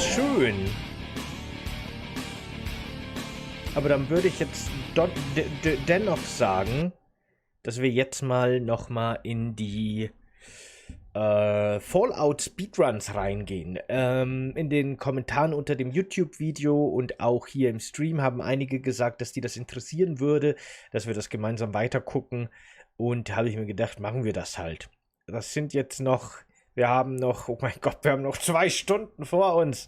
schön. Aber dann würde ich jetzt dennoch sagen, dass wir jetzt nochmal in die Fallout Speedruns reingehen. In den Kommentaren unter dem YouTube-Video und auch hier im Stream haben einige gesagt, dass die das interessieren würde, dass wir das gemeinsam weitergucken. Und habe ich mir gedacht, machen wir das halt. Das sind jetzt noch, oh mein Gott, wir haben noch 2 Stunden vor uns.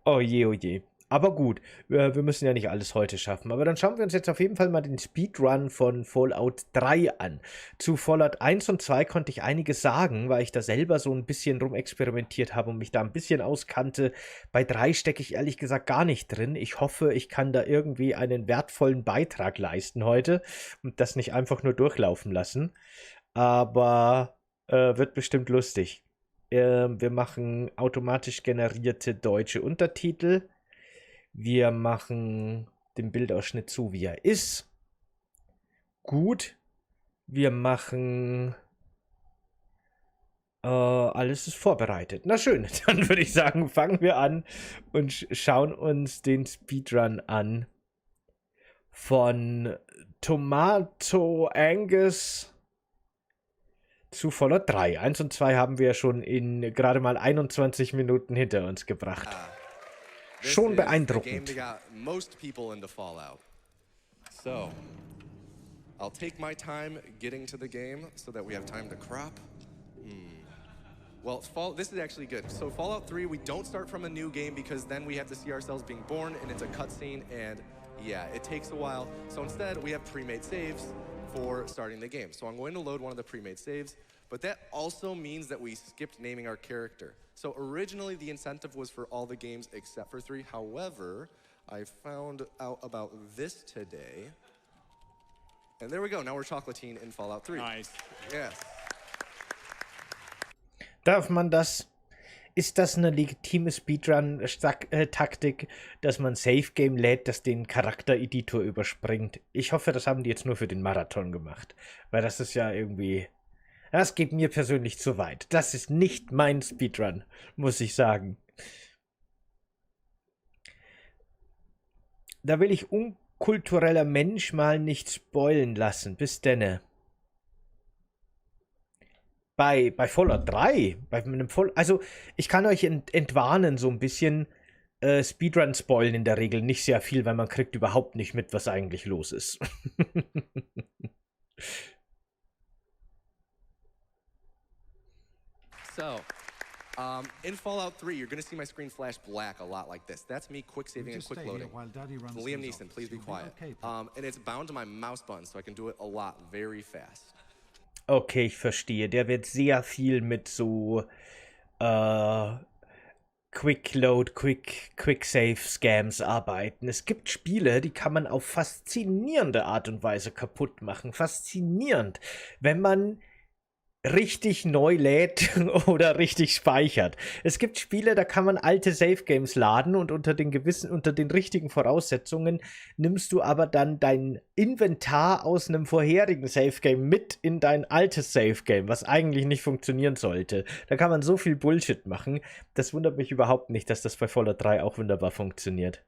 Oh je, oh je. Aber gut, wir müssen ja nicht alles heute schaffen. Aber dann schauen wir uns jetzt auf jeden Fall mal den Speedrun von Fallout 3 an. Zu Fallout 1 und 2 konnte ich einiges sagen, weil ich da selber so ein bisschen rumexperimentiert habe und mich da ein bisschen auskannte. Bei 3 stecke ich ehrlich gesagt gar nicht drin. Ich hoffe, ich kann da irgendwie einen wertvollen Beitrag leisten heute und das nicht einfach nur durchlaufen lassen. Aber wird bestimmt lustig. Wir machen automatisch generierte deutsche Untertitel. Wir machen den Bildausschnitt so, wie er ist. Gut. Wir machen... alles ist vorbereitet. Na schön, dann würde ich sagen, fangen wir an und schauen uns den Speedrun an. Von Tomato Angus zu Fallout 3. 1 und 2 haben wir schon in gerade mal 21 Minuten hinter uns gebracht. Schon beeindruckend. So, I'll take my time getting to the game so that we have time to crop. Well, this is actually good. So Fallout 3, we don't start from a new game because then we have to see ourselves being born and it's a cutscene and yeah, it takes a while. So instead, we have pre-made saves for starting the game. So I'm going to load one of the pre-made saves, but that also means that we skipped naming our character. So originally the incentive was for all the games except for 3. However, I found out about this today. And there we go. Now we're chocolatine in Fallout 3. Nice. Yes. Darf man das? Ist das eine legitime Speedrun-Taktik, dass man Save-Game lädt, das den Charakter-Editor überspringt? Ich hoffe, das haben die jetzt nur für den Marathon gemacht. Weil das ist ja irgendwie... Das geht mir persönlich zu weit. Das ist nicht mein Speedrun, muss ich sagen. Da will ich unkultureller Mensch mal nicht spoilen lassen. Bis denne. Bei Fallout 3, also ich kann euch entwarnen so ein bisschen. Speedrun spoilen in der Regel nicht sehr viel, weil man kriegt überhaupt nicht mit, was eigentlich los ist. So, in Fallout 3, you're going to see my screen flash black a lot like this. That's me quick saving and quick loading. Liam Neeson, please be quiet. And it's bound to my mouse button, so I can do it a lot, very fast. Okay, ich verstehe. Der wird sehr viel mit so Quick Load, Quick Save Scams arbeiten. Es gibt Spiele, die kann man auf faszinierende Art und Weise kaputt machen. Faszinierend, wenn man richtig neu lädt oder richtig speichert. Es gibt Spiele, da kann man alte Save Games laden und unter den richtigen Voraussetzungen nimmst du aber dann dein Inventar aus einem vorherigen Save Game mit in dein altes Save Game, was eigentlich nicht funktionieren sollte. Da kann man so viel Bullshit machen. Das wundert mich überhaupt nicht, dass das bei Fallout 3 auch wunderbar funktioniert.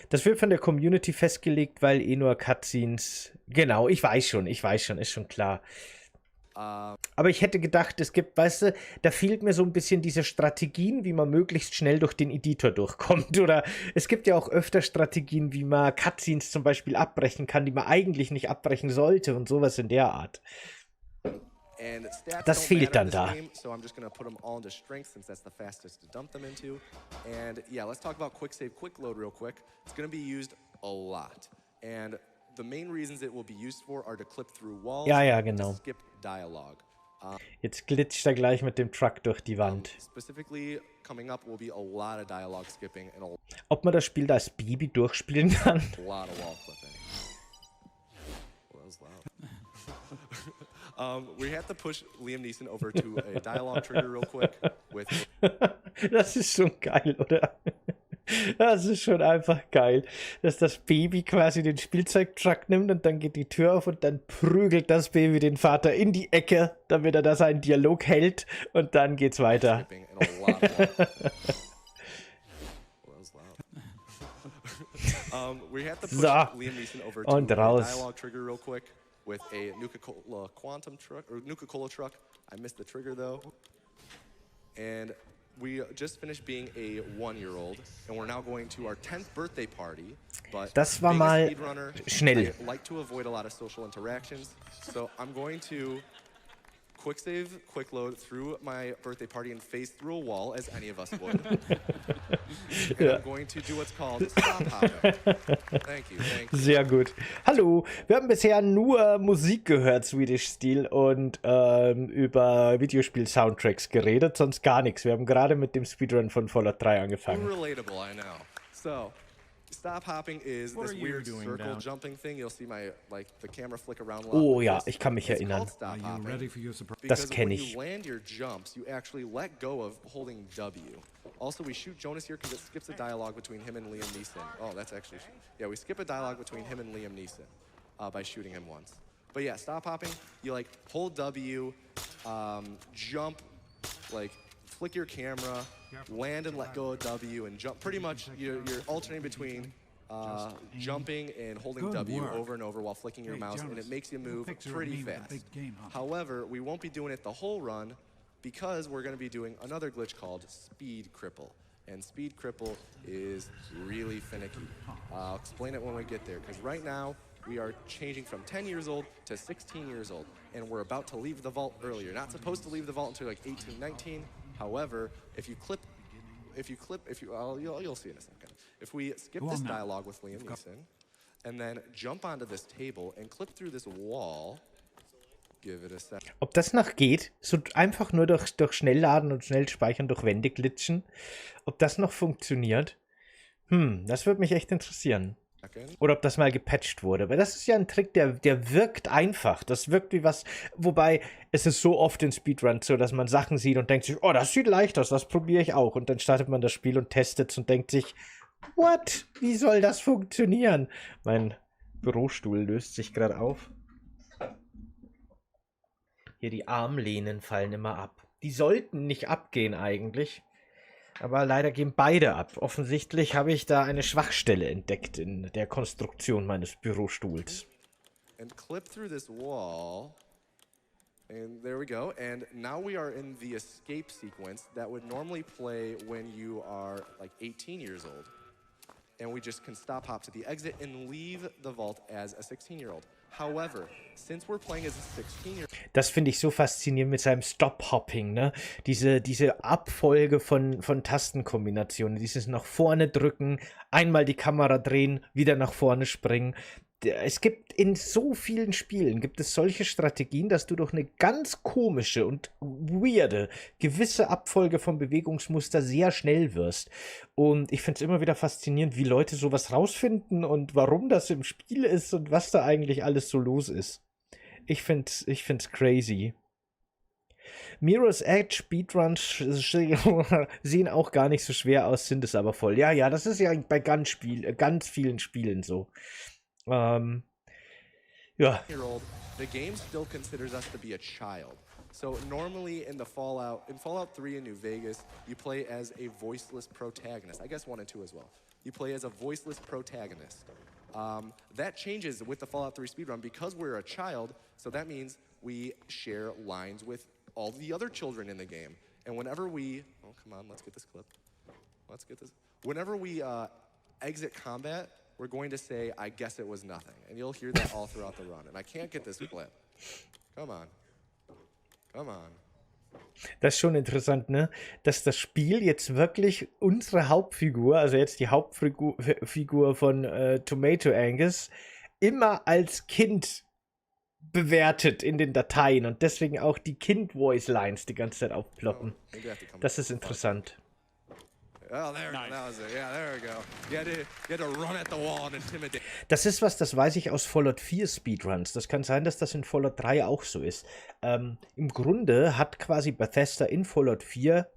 Das wird von der Community festgelegt, weil eh nur Cutscenes... Genau, ich weiß schon, ist schon klar. Aber ich hätte gedacht, es gibt, weißt du, da fehlt mir so ein bisschen diese Strategien, wie man möglichst schnell durch den Editor durchkommt. Oder es gibt ja auch öfter Strategien, wie man Cutscenes zum Beispiel abbrechen kann, die man eigentlich nicht abbrechen sollte und sowas in der Art. Das fehlt dann da. So I'm just going to put them all into strength since that's the fastest to dump them into. And yeah, let's talk about quick save, quick load real quick. It's going to be used a lot. And the main reasons it will be used for are to clip through walls, ja, genau. to skip dialogue. Jetzt glitscht er gleich mit dem Truck durch die Wand. Specifically coming up will be a lot of dialogue skipping and Ob man das Spiel da als Baby durchspielen kann? a lot of wall clipping. Well, that was loud. We had to push Liam Neeson over to a dialogue trigger real quick with... Das ist schon geil, oder? Das ist schon einfach geil, dass das Baby quasi den Spielzeugtruck nimmt und dann geht die Tür auf und dann prügelt das Baby den Vater in die Ecke, damit er da seinen Dialog hält und dann geht's weiter. So, und raus. With a Nuka-Cola Quantum truck, or Nuka-Cola truck. I missed the trigger though. And we just finished being a 1-year-old, and we're now going to our 10th birthday party. But das war being a mal speedrunner, schnell. I like to avoid a lot of social interactions. So I'm going to quick save, quick load through my birthday party and phase through a wall, as any of us would. And I'm going to do what's called stop hopping. Thank you, thank you. Sehr gut. Hallo, wir haben bisher nur Musik gehört, Swedish Steel, und über Videospiel-Soundtracks geredet, sonst gar nichts. Wir haben gerade mit dem Speedrun von Fallout 3 angefangen. Relatable, I know. So, stop hopping is this weird circle jumping thing. You'll see my, like, the camera flick around a lot. Oh ja, ich kann mich erinnern. Das kenne ich. When you land your jumps, you actually let go of holding W. Also, we shoot Jonas here because it skips a dialogue between him and Liam Neeson. Oh, that's actually... Yeah, we skip a dialogue between him and Liam Neeson by shooting him once. But yeah, stop hopping, you, like, hold W, jump, like, flick your camera, land and let go of W, and jump. Pretty much, you're alternating between jumping and holding W over and over while flicking your mouse, and it makes you move pretty fast. However, we won't be doing it the whole run because we're going to be doing another glitch called Speed Cripple. And Speed Cripple is really finicky. I'll explain it when we get there, because right now, we are changing from 10 years old to 16 years old, and we're about to leave the vault earlier. Not supposed to leave the vault until like 18, 19. However, you'll see in a second. If we skip this dialogue with Liam Neeson, and then jump onto this table and clip through this wall, give it a second. Ob das noch geht, so einfach nur durch Schnellladen und Schnellspeichern durch Wände glitschen, ob das noch funktioniert, das würde mich echt interessieren. Oder ob das mal gepatcht wurde. Weil das ist ja ein Trick, der wirkt einfach. Das wirkt wie was... Wobei, es ist so oft in Speedruns so, dass man Sachen sieht und denkt sich, oh, das sieht leicht aus, das probiere ich auch. Und dann startet man das Spiel und testet es und denkt sich, what? Wie soll das funktionieren? Mein Bürostuhl löst sich gerade auf. Hier die Armlehnen fallen immer ab. Die sollten nicht abgehen eigentlich. Aber leider gehen beide ab. Offensichtlich habe ich da eine Schwachstelle entdeckt in der Konstruktion meines Bürostuhls. And clip through this wall. And there we go. And now we are in the escape sequence that would normally play when you are like 18 years old. And we just can stop hop to the exit and leave the vault as a 16-year-old. However, since we're playing as a 16-year-old... Das finde ich so faszinierend mit seinem Stop-Hopping, ne? Diese Abfolge von Tastenkombinationen, dieses nach vorne drücken, einmal die Kamera drehen, wieder nach vorne springen. Es gibt in so vielen Spielen, gibt es solche Strategien, dass du durch eine ganz komische und weirde gewisse Abfolge von Bewegungsmuster sehr schnell wirst. Und ich finde es immer wieder faszinierend, wie Leute sowas rausfinden und warum das im Spiel ist und was da eigentlich alles so los ist. Ich find's crazy. Mirror's Edge Speedruns sehen auch gar nicht so schwer aus, sind es aber voll. Ja, das ist ja bei ganz vielen Spielen so. Yeah. The game still considers us to be a child. So normally in Fallout 3 in New Vegas, you play as a voiceless protagonist. I guess 1 and 2 as well. You play as a voiceless protagonist. That changes with the Fallout 3 speedrun because we're a child, so that means we share lines with all the other children in the game. And whenever we... Oh, come on, let's get this clip. Whenever we exit combat, we're going to say, I guess it was nothing. And you'll hear that all throughout the run. And I can't get this clip. Come on. Das ist schon interessant, ne? Dass das Spiel jetzt wirklich unsere Hauptfigur, also jetzt die Hauptfigur von Tomato Angus, immer als Kind bewertet in den Dateien und deswegen auch die Kind-Voice-Lines die ganze Zeit aufploppen. Das ist interessant. Oh, there was it. Yeah, there we go. You had to run at the wall and intimidate. Das ist was, das weiß ich aus Fallout 4 Speedruns. Das kann sein, dass das in Fallout 3 auch so ist. Im Grunde hat quasi Bethesda in Fallout 4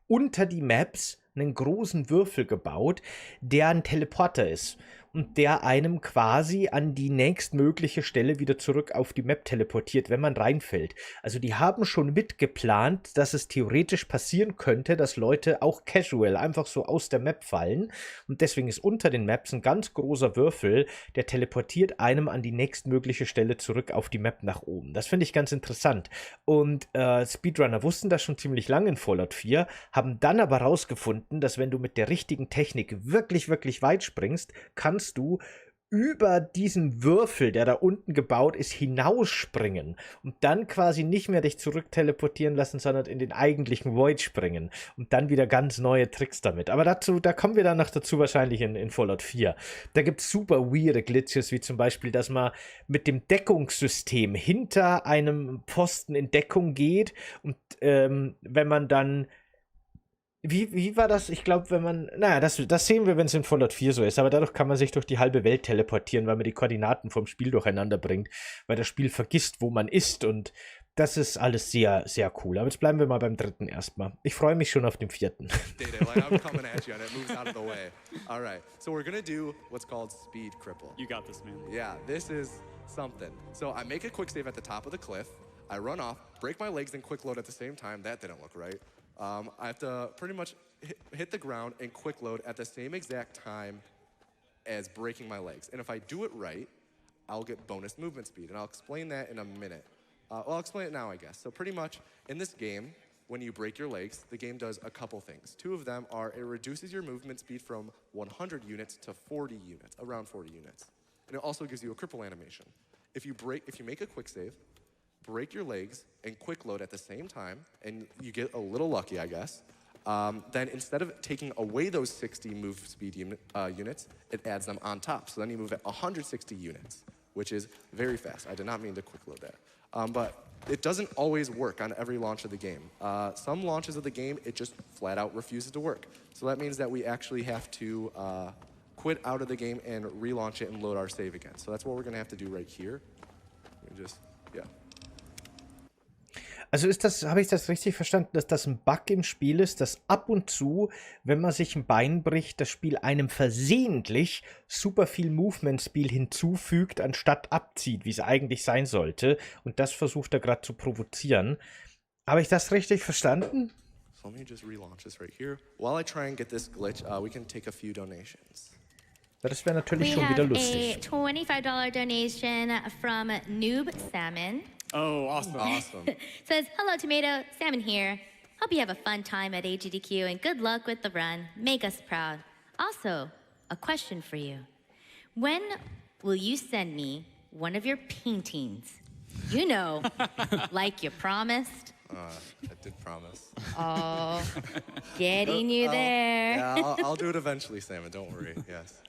unter die Maps einen großen Würfel gebaut, der ein Teleporter ist und der einem quasi an die nächstmögliche Stelle wieder zurück auf die Map teleportiert, wenn man reinfällt. Also die haben schon mitgeplant, dass es theoretisch passieren könnte, dass Leute auch casual einfach so aus der Map fallen, und deswegen ist unter den Maps ein ganz großer Würfel, der teleportiert einem an die nächstmögliche Stelle zurück auf die Map nach oben. Das finde ich ganz interessant. Und Speedrunner wussten das schon ziemlich lange in Fallout 4, haben dann aber rausgefunden, dass wenn du mit der richtigen Technik wirklich, wirklich weit springst, kannst du über diesen Würfel, der da unten gebaut ist, hinausspringen und dann quasi nicht mehr dich zurück teleportieren lassen, sondern in den eigentlichen Void springen und dann wieder ganz neue Tricks damit. Aber da kommen wir dann noch dazu wahrscheinlich in Fallout 4. Da gibt es super weirde Glitches, wie zum Beispiel, dass man mit dem Deckungssystem hinter einem Pfosten in Deckung geht und wenn man dann wie war das? Ich glaube, wenn man. Naja, das sehen wir, wenn es in Fallout 4 so ist. Aber dadurch kann man sich durch die halbe Welt teleportieren, weil man die Koordinaten vom Spiel durcheinander bringt. Weil das Spiel vergisst, wo man ist. Und das ist alles sehr, sehr cool. Aber jetzt bleiben wir mal beim dritten erstmal. Ich freue mich schon auf den vierten. I'm coming at you and it moves out of the way. All right, so we're gonna do what's called speed cripple. You got this, man. Yeah, this is something. So I make a quick save at the top of the cliff. I run off, break my legs, and quick load at the same time. That didn't look right. I have to pretty much hit the ground and quick load at the same exact time as breaking my legs. And if I do it right, I'll get bonus movement speed. And I'll explain that in a minute. Well, I'll explain it now, I guess. So pretty much in this game, when you break your legs, the game does a couple things. Two of them are it reduces your movement speed from 100 units to 40 units, around 40 units. And it also gives you a cripple animation. If you make a quick save, break your legs, and quick load at the same time, and you get a little lucky, I guess, then instead of taking away those 60 move speed units, it adds them on top. So then you move at 160 units, which is very fast. I did not mean to quick load that. But it doesn't always work on every launch of the game. Some launches of the game, it just flat out refuses to work. So that means that we actually have to quit out of the game and relaunch it and load our save again. So that's what we're gonna have to do right here. Yeah. Also habe ich das richtig verstanden, dass das ein Bug im Spiel ist, dass ab und zu, wenn man sich ein Bein bricht, das Spiel einem versehentlich super viel Movement-Speed hinzufügt, anstatt abzieht, wie es eigentlich sein sollte. Und das versucht er gerade zu provozieren. Habe ich das richtig verstanden? So let me just relaunch this right here. While I try and get this glitch, we can take a few donations. Das wäre natürlich schon wieder lustig. We have a $25 donation from Noob Salmon. Oh, awesome. Awesome. Says, hello, Tomato. Salmon here. Hope you have a fun time at AGDQ and good luck with the run. Make us proud. Also, a question for you. When will you send me one of your paintings? You know, like you promised. I did promise. Oh, getting you there. Yeah, I'll do it eventually, Salmon. Don't worry. Yes.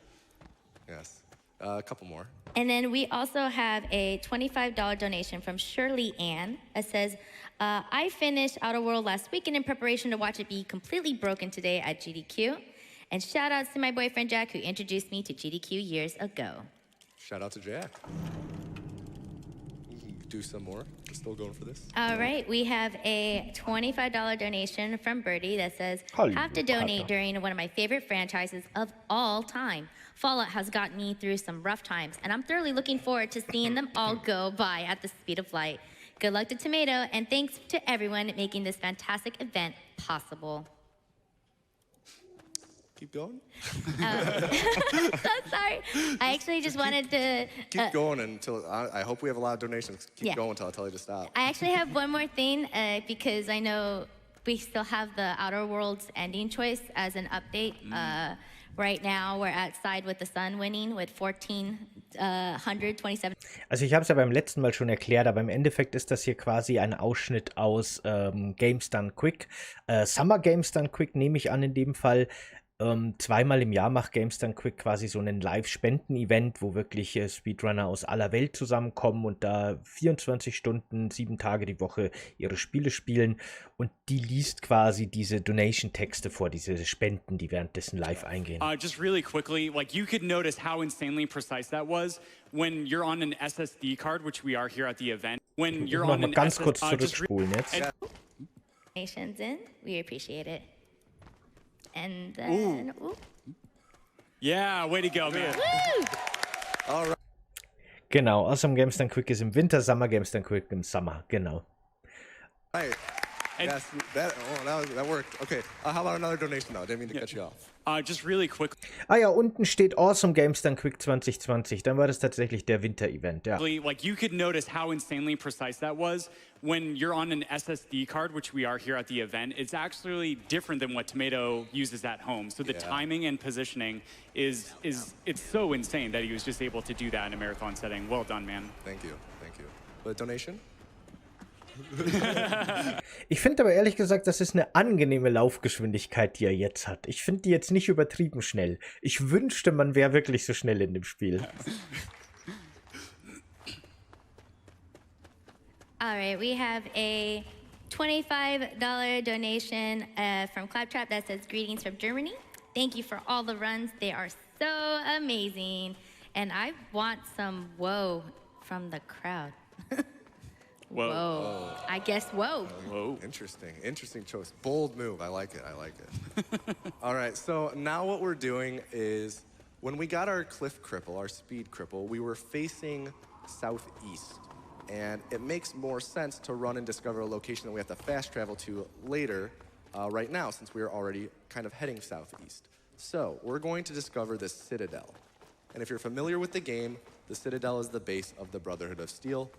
A couple more. And then we also have a $25 donation from Shirley Ann. It says, I finished Outer World last weekend in preparation to watch it be completely broken today at GDQ. And shout outs to my boyfriend Jack, who introduced me to GDQ years ago. Shout out to Jack. You can do some more. We're still going for this. All right, we have a $25 donation from Birdie that says, have to donate during one of my favorite franchises of all time. Fallout has gotten me through some rough times, and I'm thoroughly looking forward to seeing them all go by at the speed of light. Good luck to Tomato, and thanks to everyone making this fantastic event possible. Keep going? So sorry. I actually just wanted to... Keep going until... I hope we have a lot of donations. Keep going until I tell you to stop. I actually have one more thing, because I know we still have the Outer Worlds ending choice as an update. Right now, we're at Side with the Sun winning with 1,427. Also ich habe es ja beim letzten Mal schon erklärt, aber im Endeffekt ist das hier quasi ein Ausschnitt aus Games Done Quick. Summer Games Done Quick nehme ich an in dem Fall. Zweimal im Jahr macht Games Done Quick quasi so einen Live-Spenden-Event, wo wirklich Speedrunner aus aller Welt zusammenkommen und da 24 Stunden, 7 Tage die Woche ihre Spiele spielen. Und die liest quasi diese Donation-Texte vor, diese Spenden, die währenddessen live eingehen. Just really quickly, like you could notice how insanely precise that was when you're on an SSD card, which we are here at the event. When you're on an ganz kurz zurückspulen jetzt. Donations in, we appreciate it. And then, ooh. Yeah, way to go, man. Woo! All right. Genau, Awesome Games Done Quick ist im Winter, Summer Games Done Quick im Sommer, genau. Right. Yes, that worked. Okay, how about another donation now? Didn't mean to cut you off. Just really quick. Ah ja, unten steht Awesome Games Done Quick 2020. Dann war das tatsächlich der Winter-Event, ja. Like, you could notice how insanely precise that was when you're on an SSD card, which we are here at the event. It's actually different than what Tomato uses at home. So the timing and positioning it's so insane that he was just able to do that in a marathon setting. Well done, man. Thank you. But donation? Ich finde aber ehrlich gesagt, das ist eine angenehme Laufgeschwindigkeit, die er jetzt hat. Ich finde die jetzt nicht übertrieben schnell. Ich wünschte, man wäre wirklich so schnell in dem Spiel. All right, we have a $25 donation from Claptrap that says, greetings from Germany. Thank you for all the runs. They are so amazing. And I want some whoa from the crowd. Whoa. Whoa. I guess whoa. Whoa. Interesting choice. Bold move. I like it. All right, so now what we're doing is when we got our cliff cripple, our speed cripple, we were facing southeast. And it makes more sense to run and discover a location that we have to fast travel to later, right now, since we are already kind of heading southeast. So we're going to discover the Citadel. And if you're familiar with the game, the Citadel is the base of the Brotherhood of Steel.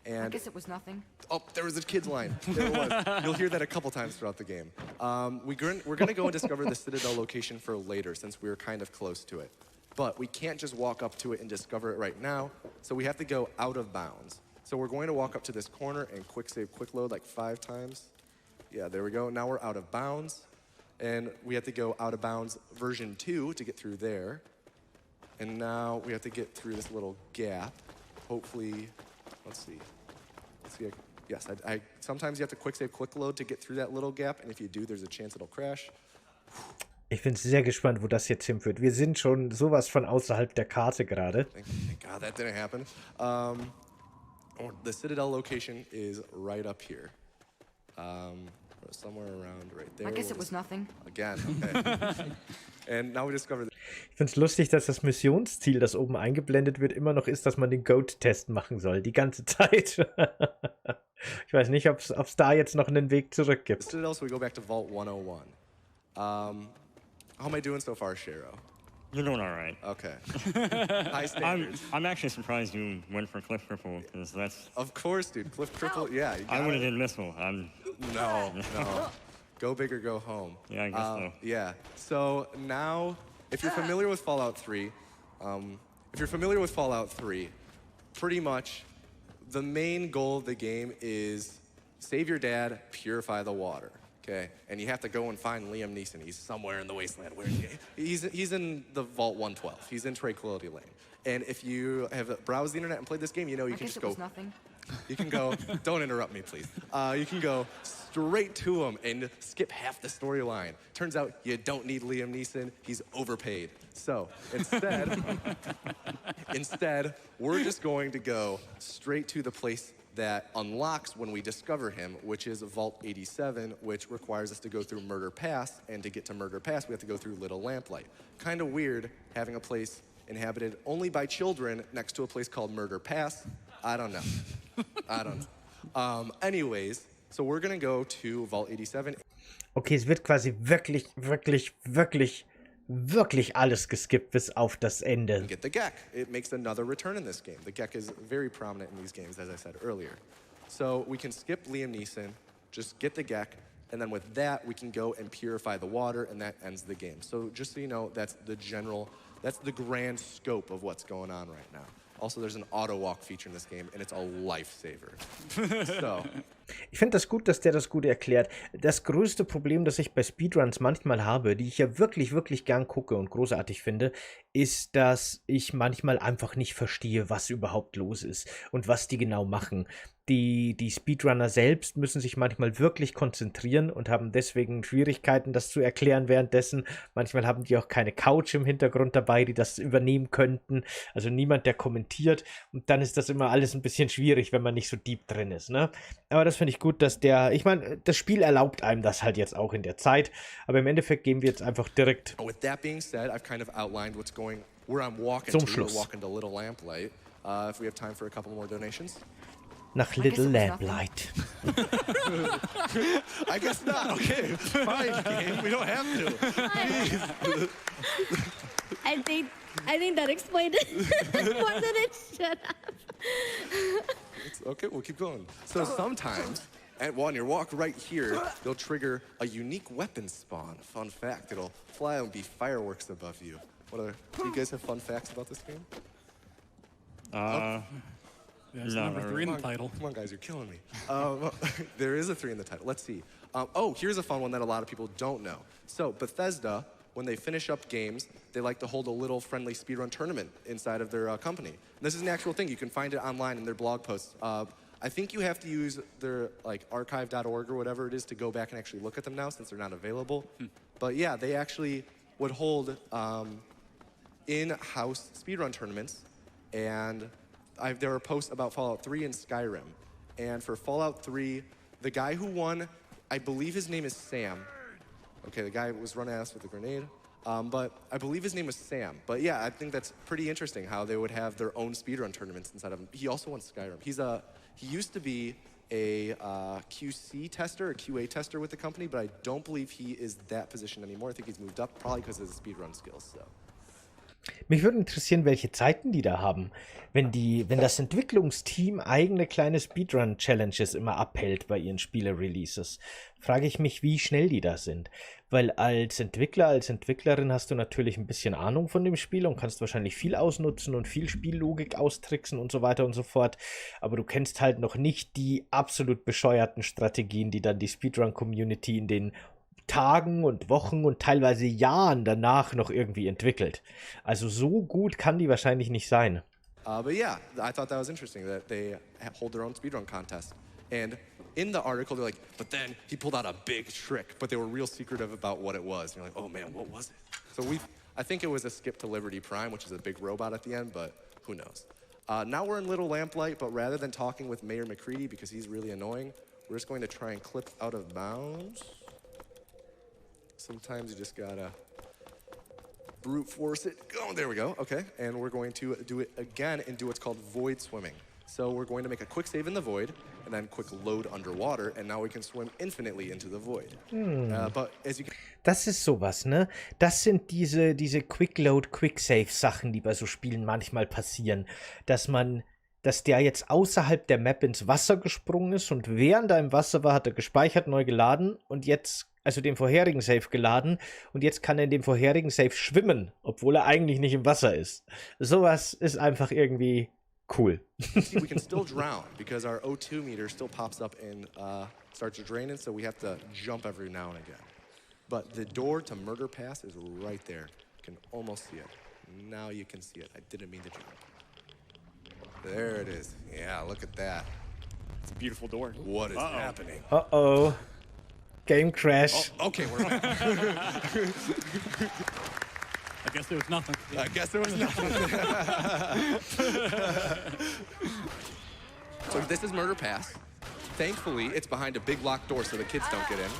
And I guess it was nothing. Oh, there was a kid's line. There it was. You'll hear that a couple times throughout the game. We're going to go and discover the Citadel location for later, since we're kind of close to it. But we can't just walk up to it and discover it right now, so we have to go out of bounds. So we're going to walk up to this corner and quick save, quick load like 5 times. Yeah, there we go. Now we're out of bounds. And we have to go out of bounds version 2 to get through there. And now we have to get through this little gap. Hopefully, let's see. Yes, sometimes you have to quick save, quick load to get through that little gap. And if you do, there's a chance it'll crash. Ich bin sehr gespannt, wo das jetzt hinführt. Wir sind schon sowas von außerhalb der Karte gerade. Thank God that didn't happen. The Citadel location is right up here. Somewhere around right there. I guess it was nothing. Again, okay. And now we discover. Ich finde es lustig, dass das Missionsziel, das oben eingeblendet wird, immer noch ist, dass man den Goat-Test machen soll. Die ganze Zeit. Ich weiß nicht, ob es da jetzt noch einen Weg zurück gibt. Citadel, so we go back to Vault 101. How am I doing so far, Shero? You're doing all right. Okay. High standards. I'm actually surprised you went for Cliff Cripple, because that's... Of course, dude. Cliff Cripple, yeah. I would have did Missile. No. Go big or go home. Yeah, I guess so. Yeah. So now, if you're familiar with Fallout 3, pretty much the main goal of the game is save your dad, purify the water. Okay, and you have to go and find Liam Neeson. He's somewhere in the wasteland. Where he's in the Vault 112. He's in Tranquility Lane. And if you have browsed the internet and played this game, you know you can just go. Was nothing. You can go. Don't interrupt me, please. You can go straight to him and skip half the storyline. Turns out you don't need Liam Neeson. He's overpaid. So instead, we're just going to go straight to the place that unlocks when we discover him, which is Vault 87, which requires us to go through Murder Pass, and to get to Murder Pass, we have to go through Little Lamplight. Kind of weird having a place inhabited only by children next to a place called Murder Pass. I don't know. Anyways, so we're gonna go to Vault 87. Okay, es wird quasi wirklich alles geskippt bis auf das Ende. Get the Gek. It makes another return in this game. The Gek is very prominent in these games, as I said earlier. So we can skip Liam Neeson, just get the Gek, and then with that, we can go and purify the water, and that ends the game. So just so you know, that's the grand scope of what's going on right now. Also, there's an auto-walk feature in this game, and it's a lifesaver. So. Ich finde das gut, dass der das gut erklärt. Das größte Problem, das ich bei Speedruns manchmal habe, die ich ja wirklich gern gucke und großartig finde, ist, dass ich manchmal einfach nicht verstehe, was überhaupt los ist und was die genau machen. Die Speedrunner selbst müssen sich manchmal wirklich konzentrieren und haben deswegen Schwierigkeiten, das zu erklären währenddessen. Manchmal haben die auch keine Couch im Hintergrund dabei, die das übernehmen könnten. Also niemand, der kommentiert. Und dann ist das immer alles ein bisschen schwierig, wenn man nicht so deep drin ist, ne? Aber das finde ich gut, dass der, ich meine, das Spiel erlaubt einem das halt jetzt auch in der Zeit, aber im Endeffekt gehen wir jetzt einfach direkt With that being said, I've kind of outlined where I'm walking zum to. Schluss. We're walking to Little Lamplight. If we have time for a couple more donations. Nach Little Lamplight. I guess not. Okay, fine, game. We don't have to. I think that explained it more than it should have. It's okay, we'll keep going. So sometimes, on your walk right here, you'll trigger a unique weapon spawn. Fun fact, it'll fly and be fireworks above you. Do you guys have fun facts about this game? There's No, number 3 in the title. Come on, guys, you're killing me. There is a 3 in the title. Let's see. Here's a fun one that a lot of people don't know. So Bethesda, when they finish up games, they like to hold a little friendly speedrun tournament inside of their company. And this is an actual thing. You can find it online in their blog posts. I think you have to use their archive.org or whatever it is to go back and actually look at them now since they're not available. But yeah, they actually would hold in-house speedrun tournaments, and there are posts about Fallout 3 and Skyrim. And for Fallout 3, the guy who won, I believe his name is Sam. Okay, the guy was run ass with a grenade. But I believe his name was Sam. But yeah, I think that's pretty interesting how they would have their own speedrun tournaments inside of them. He also won Skyrim. He used to be a QC tester, a QA tester with the company, but I don't believe he is that position anymore. I think he's moved up, probably because of his speedrun skills. So. Mich würde interessieren, welche Zeiten die da haben. Wenn das Entwicklungsteam eigene kleine Speedrun-Challenges immer abhält bei ihren Spiele-Releases, frage ich mich, wie schnell die da sind. Weil als Entwickler, als Entwicklerin hast du natürlich ein bisschen Ahnung von dem Spiel und kannst wahrscheinlich viel ausnutzen und viel Spiellogik austricksen und so weiter und so fort. Aber du kennst halt noch nicht die absolut bescheuerten Strategien, die dann die Speedrun-Community in den Tagen und Wochen und teilweise Jahren danach noch irgendwie entwickelt. Also so gut kann die wahrscheinlich nicht sein. But yeah, I thought that was interesting that they hold their own speedrun contest. And in the article, they're like, but then he pulled out a big trick, but they were real secretive about what it was. And you're like, oh man, what was it? So I think it was a skip to Liberty Prime, which is a big robot at the end, but who knows? Now we're in Little Lamplight, but rather than talking with Mayor McCready because he's really annoying, we're just going to try and clip out of bounds. Sometimes you just gotta brute force it. Oh, there we go. Okay, and we're going to do it again and do what's called void swimming. So we're going to make a quick save in the void and then quick load underwater, and now we can swim infinitely into the void. But as you can Das ist sowas, ne? Das sind diese Quick-Load, Quick-Save-Sachen, die bei so Spielen manchmal passieren. Dass der jetzt außerhalb der Map ins Wasser gesprungen ist und während er im Wasser war, hat er gespeichert, neu geladen und jetzt, also den vorherigen Save geladen und jetzt kann er in dem vorherigen Save schwimmen, obwohl er eigentlich nicht im Wasser ist. Sowas ist einfach irgendwie cool. see, we can still drown because our O2 meter still pops up and starts to drain, and so we have to jump every now and again. But the door to Murder Pass is right there. You can almost see it. Now you can see it. I didn't mean to jump. There it is. Yeah, look at that. It's a beautiful door. What is happening? Uh-oh. Game crash. Oh, okay, we're back. I guess there was nothing. I guess there was nothing. So this is Murder Pass. Thankfully, it's behind a big locked door so the kids don't get in.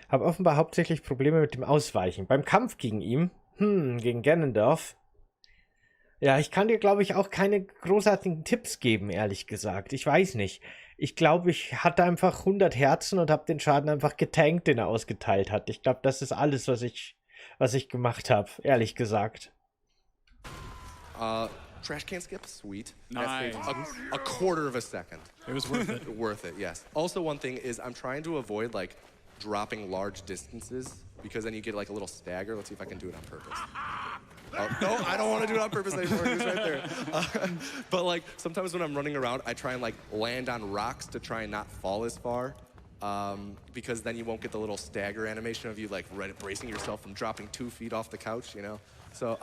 Habe offenbar hauptsächlich Probleme mit dem Ausweichen. Beim Kampf gegen ihn, gegen Ganondorf, ja, ich kann dir, glaube ich, auch keine großartigen Tipps geben, ehrlich gesagt. Ich weiß nicht. Ich glaube, ich hatte einfach 100 Herzen und habe den Schaden einfach getankt, den er ausgeteilt hat. Ich glaube, das ist alles, was ich gemacht habe, ehrlich gesagt. Trash can skip, sweet. Nice. That saves a quarter of a second. It was worth it. Worth it, yes. Also, one thing is I'm trying to avoid dropping large distances because then you get a little stagger. Let's see if I can do it on purpose. Oh, no, I don't want to do it on purpose anymore. It was right there. But sometimes when I'm running around, I try and land on rocks to try and not fall as far. Because then you won't get the little stagger animation of you bracing yourself from dropping 2 feet off the couch, you know? So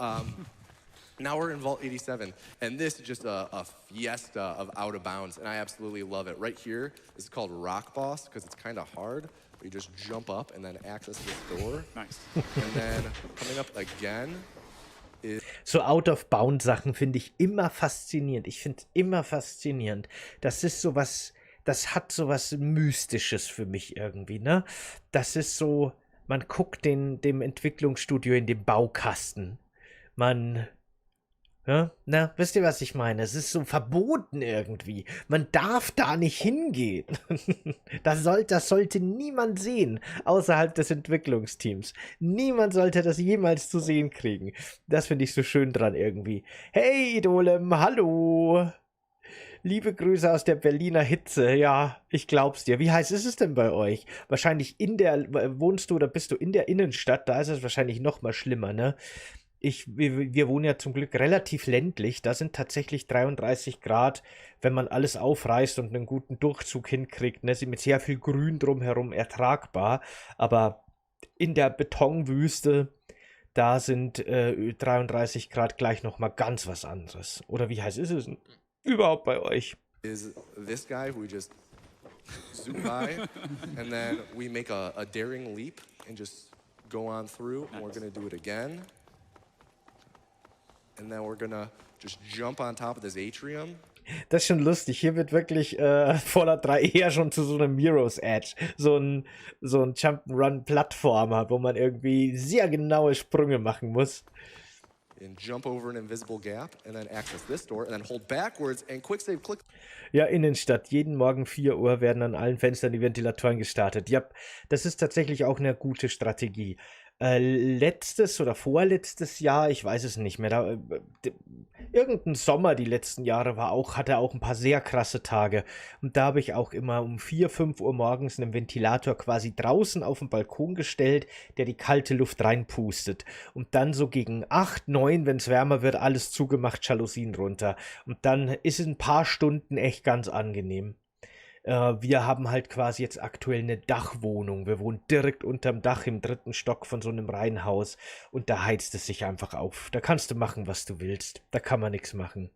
now we're in Vault 87, and this is just a fiesta of out of bounds, and I absolutely love it. Right here, this is called Rock Boss because it's kind of hard. But you just jump up and then access this door. Nice. And then coming up again. So Out-of-Bound-Sachen finde ich immer faszinierend. Ich finde es immer faszinierend. Das ist sowas, das hat so was Mystisches für mich irgendwie, ne? Das ist so, man guckt dem Entwicklungsstudio in den Baukasten. Man, ja, na, wisst ihr, was ich meine? Es ist so verboten irgendwie. Man darf da nicht hingehen. Das sollte niemand sehen, außerhalb des Entwicklungsteams. Niemand sollte das jemals zu sehen kriegen. Das finde ich so schön dran irgendwie. Hey, Idolem, hallo! Liebe Grüße aus der Berliner Hitze. Ja, ich glaub's dir. Wie heiß ist es denn bei euch? Wahrscheinlich wohnst du oder bist du in der Innenstadt? Da ist es wahrscheinlich noch mal schlimmer, ne? Wir wohnen ja zum Glück relativ ländlich. Da sind tatsächlich 33 Grad, wenn man alles aufreißt und einen guten Durchzug hinkriegt. Ne? Sind mit sehr viel Grün drumherum ertragbar. Aber in der Betonwüste, da sind 33 Grad gleich noch mal ganz was anderes. Oder wie heiß ist es denn überhaupt bei euch? Is this guy who we just zoom by, and then we make a daring leap and just go on through, and we're gonna do it again. And then we're gonna just jump on top of this atrium. Das ist schon lustig. Hier wird wirklich Fallout 3 eher schon zu so einem Mirror's Edge. So ein Jump'n'Run-Plattformer, wo man irgendwie sehr genaue Sprünge machen muss. And jump over an invisible gap and then access this door and then hold backwards and quick save click. Ja, Innenstadt. Jeden Morgen 4 Uhr werden an allen Fenstern die Ventilatoren gestartet. Ja, das ist tatsächlich auch eine gute Strategie. Letztes oder vorletztes Jahr, ich weiß es nicht mehr, irgendein Sommer die letzten Jahre hatte auch ein paar sehr krasse Tage. Und da habe ich auch immer um 4, 5 Uhr morgens einen Ventilator quasi draußen auf den Balkon gestellt, der die kalte Luft reinpustet. Und dann so gegen 8, 9, wenn es wärmer wird, alles zugemacht, Jalousien runter. Und dann ist es ein paar Stunden echt ganz angenehm. Wir haben halt quasi jetzt aktuell eine Dachwohnung. Wir wohnen direkt unterm Dach im 3. Stock von so einem Reihenhaus und da heizt es sich einfach auf. Da kannst du machen, was du willst. Da kann man nichts machen.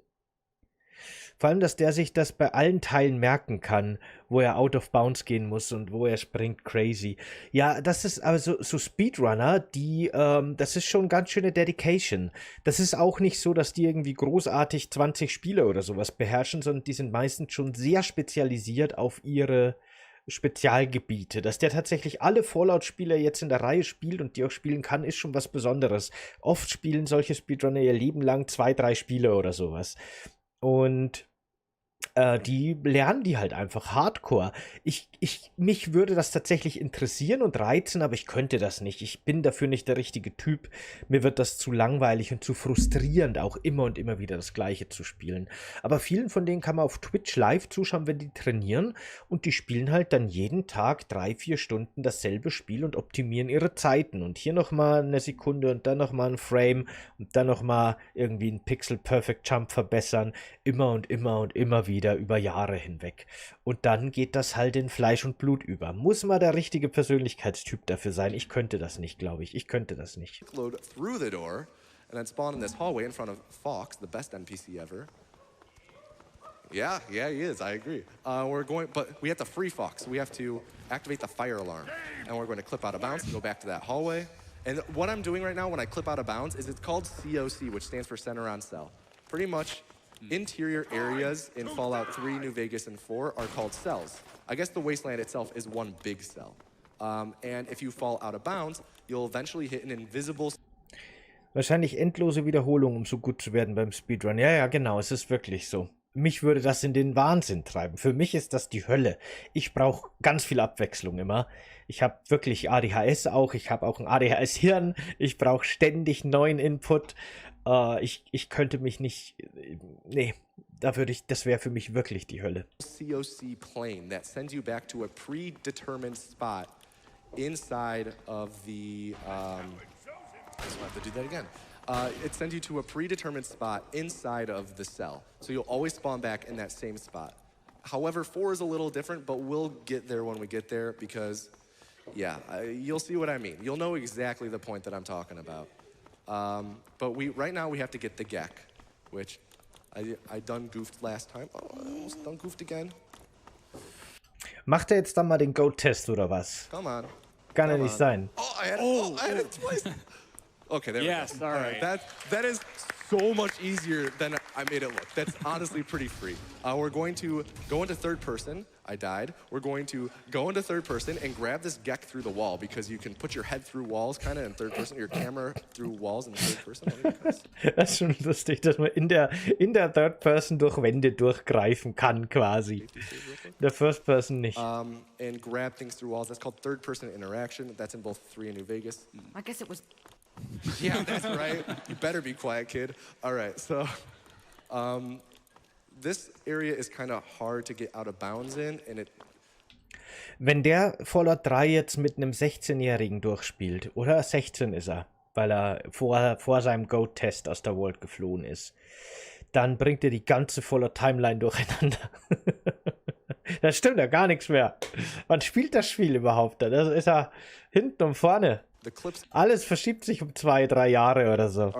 Vor allem, dass der sich das bei allen Teilen merken kann, wo er out of bounds gehen muss und wo er springt, crazy. Ja, das ist aber so Speedrunner, das ist schon ganz schöne Dedication. Das ist auch nicht so, dass die irgendwie großartig 20 Spiele oder sowas beherrschen, sondern die sind meistens schon sehr spezialisiert auf ihre Spezialgebiete. Dass der tatsächlich alle Fallout-Spieler jetzt in der Reihe spielt und die auch spielen kann, ist schon was Besonderes. Oft spielen solche Speedrunner ihr Leben lang 2, 3 Spiele oder sowas. Und die lernen die halt einfach hardcore. Mich würde das tatsächlich interessieren und reizen, aber ich könnte das nicht. Ich bin dafür nicht der richtige Typ. Mir wird das zu langweilig und zu frustrierend, auch immer und immer wieder das Gleiche zu spielen. Aber vielen von denen kann man auf Twitch live zuschauen, wenn die trainieren und die spielen halt dann jeden Tag 3, 4 Stunden dasselbe Spiel und optimieren ihre Zeiten. Und hier nochmal eine Sekunde und dann nochmal ein Frame und dann nochmal irgendwie einen Pixel Perfect Jump verbessern. Immer und immer und immer wieder über Jahre hinweg. Und dann geht das halt in Fleisch und Blut über. Muss man der richtige Persönlichkeitstyp dafür sein. Ich könnte das nicht, glaube ich. Ich könnte das nicht. Load through the door and then spawn in this hallway in front of Fox, the best NPC ever. Yeah, he is. I agree. But we have to free Fox. We have to activate the fire alarm. And we're going to clip out of bounds and go back to that hallway. And what I'm doing right now when I clip out of bounds is it's called COC, which stands for Center on Cell. Pretty much interior areas in Fallout 3, New Vegas, and 4 are called cells. I guess the wasteland itself is one big cell. And if you fall out of bounds, you'll eventually hit an invisible... Wahrscheinlich endlose Wiederholungen, um so gut zu werden beim Speedrun. Ja, genau, es ist wirklich so. Mich würde das in den Wahnsinn treiben. Für mich ist das die Hölle. Ich brauche ganz viel Abwechslung immer. Ich habe wirklich ADHS auch. Ich habe auch ein ADHS-Hirn. Ich brauche ständig neuen Input. Ich könnte mich nicht... Nee, das wäre für mich wirklich die Hölle. COC plane that sends you back to a predetermined spot inside of the... I just have to do that again. It sends you to a predetermined spot inside of the cell. So you'll always spawn back in that same spot. However, 4 is a little different, but we'll get there when we get there because, yeah, you'll see what I mean. You'll know exactly the point that I'm talking about. But right now we have to get the Gek, which I done goofed last time. Oh, I almost done goofed again. Macht er jetzt dann mal den Goat-Test oder was? Come on. Kann ja nicht sein. Oh, I had it twice. Okay, there we go. Yes, all right. That is so much easier than I made it look. That's honestly pretty free. We're going to go into third person. I died. We're going to go into third person and grab this Gek through the wall because you can put your head through walls kind of in third person, your camera through walls in third person. Das ist schon lustig, dass man in der Third Person durch Wände durchgreifen kann quasi. In der First Person nicht. And grab things through walls. That's called third person interaction. That's in both 3 and New Vegas. I guess it was... Yeah, that's right. You better be quiet, kid. All right, so this area is kind of hard to get out of bounds in, and it. Wenn der Fallout 3 jetzt mit einem 16-Jährigen durchspielt, oder 16 ist er, weil er vor seinem Go-Test aus der Vault geflohen ist, dann bringt er die ganze Fallout-Timeline durcheinander. Da stimmt ja gar nichts mehr. Wann spielt das Spiel überhaupt? Das ist ja hinten und vorne. Alles verschiebt sich um 2, 3 Jahre oder so.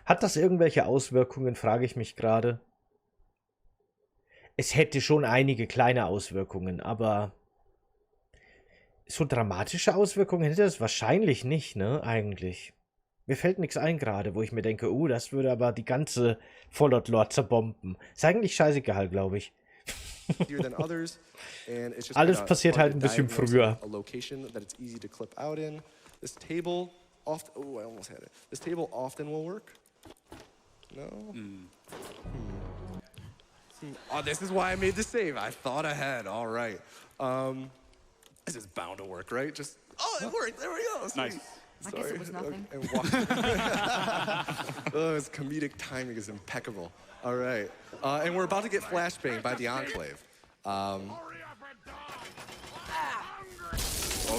Hat das irgendwelche Auswirkungen, frage ich mich gerade. Es hätte schon einige kleine Auswirkungen, aber so dramatische Auswirkungen hätte das wahrscheinlich nicht, ne, eigentlich. Mir fällt nichts ein gerade, wo ich mir denke, das würde aber die ganze Fallout-Lore zerbomben. Ist eigentlich scheißegal, glaube ich. Alles passiert halt ein bisschen früher. This table often will work. No? Oh, this is why I made the save. I thought ahead. All right. This is bound to work, right? Just it worked. There we go. Sweet. Nice. I guess it was nothing. His comedic timing is impeccable. All right. And we're about to get flashbanged by the Enclave. Oh,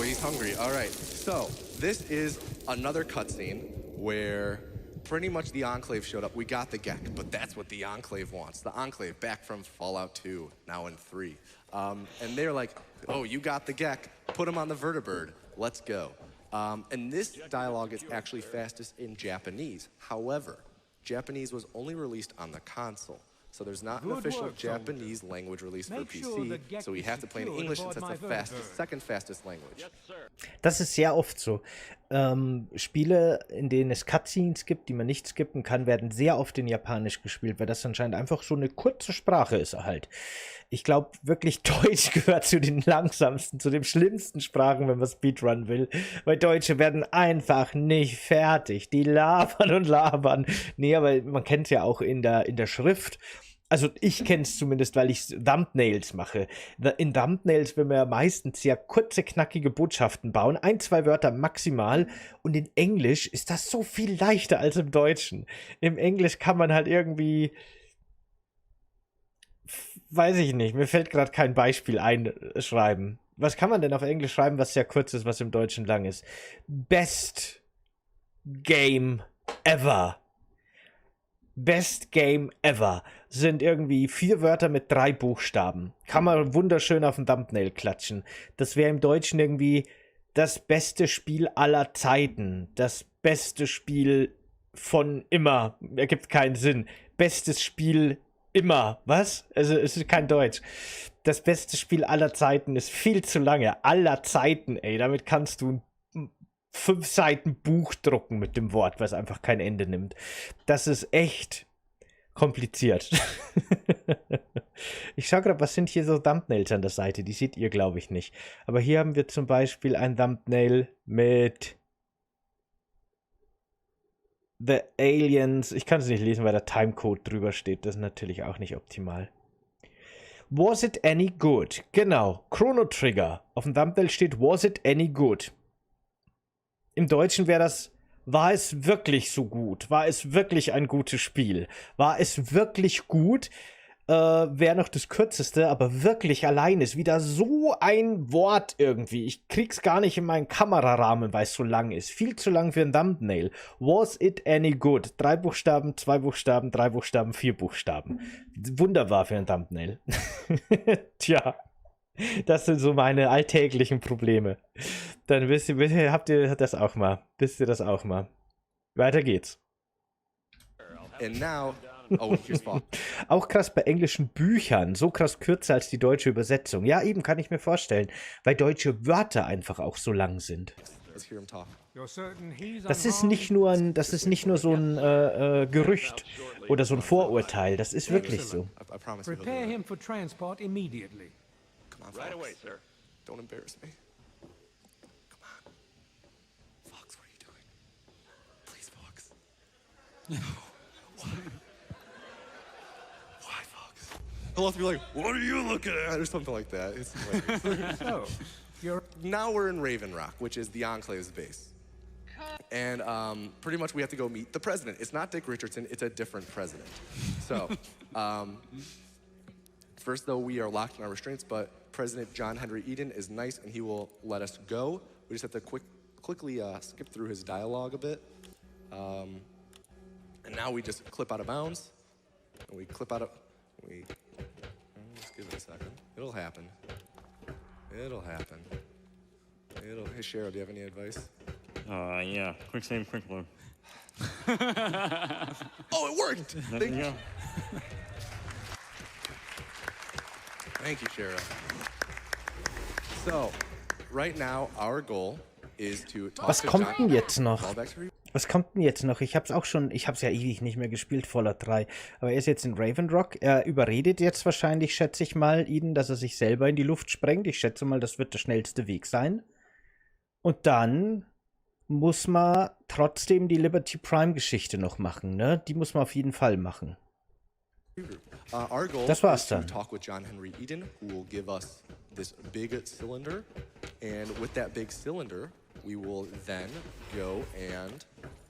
he's hungry. All right. So this is another cutscene where pretty much the Enclave showed up. We got the Gek, but that's what the Enclave wants. The Enclave back from Fallout 2, now in 3. And they're like, oh, you got the Gek. Put him on the vertibird. Let's go. And this dialogue is actually fastest in Japanese. However, Japanese was only released on the console. So there's not an official Japanese language release for PC, so we have to play in English since that's the second fastest language. Das ist sehr oft so. Spiele, in denen es Cutscenes gibt, die man nicht skippen kann, werden sehr oft in Japanisch gespielt, weil das anscheinend einfach so eine kurze Sprache ist halt. Ich glaube wirklich, Deutsch gehört zu den langsamsten, zu den schlimmsten Sprachen, wenn man Speedrun will. Weil Deutsche werden einfach nicht fertig. Die labern und labern. Nee, aber man kennt es ja auch in der Schrift. Also ich kenne es zumindest, weil ich Thumbnails mache. In Thumbnails will man ja meistens sehr kurze, knackige Botschaften bauen. 1, 2 Wörter maximal. Und in Englisch ist das so viel leichter als im Deutschen. Im Englisch kann man halt irgendwie... Weiß ich nicht. Mir fällt gerade kein Beispiel einschreiben. Was kann man denn auf Englisch schreiben, was sehr kurz ist, was im Deutschen lang ist? Best Game Ever. Best Game Ever sind irgendwie 4 Wörter mit 3 Buchstaben. Kann man wunderschön auf den Thumbnail klatschen. Das wäre im Deutschen irgendwie das beste Spiel aller Zeiten. Das beste Spiel von immer. Ergibt keinen Sinn. Bestes Spiel immer. Was? Also es ist kein Deutsch. Das beste Spiel aller Zeiten ist viel zu lange. Aller Zeiten, ey. Damit kannst du 5 Seiten Buch drucken mit dem Wort, was einfach kein Ende nimmt. Das ist echt kompliziert. Ich schaue gerade, was sind hier so Thumbnails an der Seite? Die seht ihr, glaube ich, nicht. Aber hier haben wir zum Beispiel ein Thumbnail mit The Aliens. Ich kann es nicht lesen, weil der Timecode drüber steht. Das ist natürlich auch nicht optimal. Was it any good? Genau. Chrono Trigger. Auf dem Thumbnail steht Was it any good? Im Deutschen wäre das, war es wirklich so gut? War es wirklich ein gutes Spiel? War es wirklich gut? Wäre noch das Kürzeste, aber wirklich allein ist wieder so ein Wort irgendwie. Ich krieg's gar nicht in meinen Kamerarahmen, weil es so lang ist. Viel zu lang für ein Thumbnail. Was it any good? 3 Buchstaben, 2 Buchstaben, 3 Buchstaben, 4 Buchstaben. Wunderbar für ein Thumbnail. Tja. Das sind so meine alltäglichen Probleme. Dann habt ihr das auch mal. Wisst ihr das auch mal. Weiter geht's. And now, here's Bob. Auch krass bei englischen Büchern. So krass kürzer als die deutsche Übersetzung. Ja, eben kann ich mir vorstellen. Weil deutsche Wörter einfach auch so lang sind. Let's hear him talk. Das ist nicht nur so ein Gerücht oder so ein Vorurteil. Das ist wirklich so. I promise you. Prepare him for transport immediately. Come on, Fox. Right away, sir. Don't embarrass me. Come on. Fox, what are you doing? Please, Fox. No. Why? Why, Fox? He'll have to be like, what are you looking at? Or something like that. It's hilarious. So, Now we're in Raven Rock, which is the Enclave's base. And pretty much we have to go meet the president. It's not Dick Richardson, it's a different president. So, first though, we are locked in our restraints, but President John Henry Eden is nice and he will let us go. We just have to quickly skip through his dialogue a bit. And now we just clip out of bounds. And we clip out of, let's give it a second. It'll happen. It'll happen. Hey, Cheryl, do you have any advice? Yeah. Quick save, quick load. Oh, it worked! There you go. Thank you, Cheryl. So, right now, our goal is to talk Was to kommt John. denn jetzt noch? Call back to re- Was kommt denn jetzt noch? Ich hab's ja ewig nicht mehr gespielt, Fallout 3. Aber er ist jetzt in Raven Rock. Er überredet jetzt wahrscheinlich, schätze ich mal, Eden, dass er sich selber in die Luft sprengt. Ich schätze mal, das wird der schnellste Weg sein. Und dann muss man trotzdem die Liberty Prime Geschichte noch machen, ne? Die muss man auf jeden Fall machen. Our goal Das war's is to dann. talk with John Henry Eden, who will give us this big cylinder. And with that big cylinder, we will then go and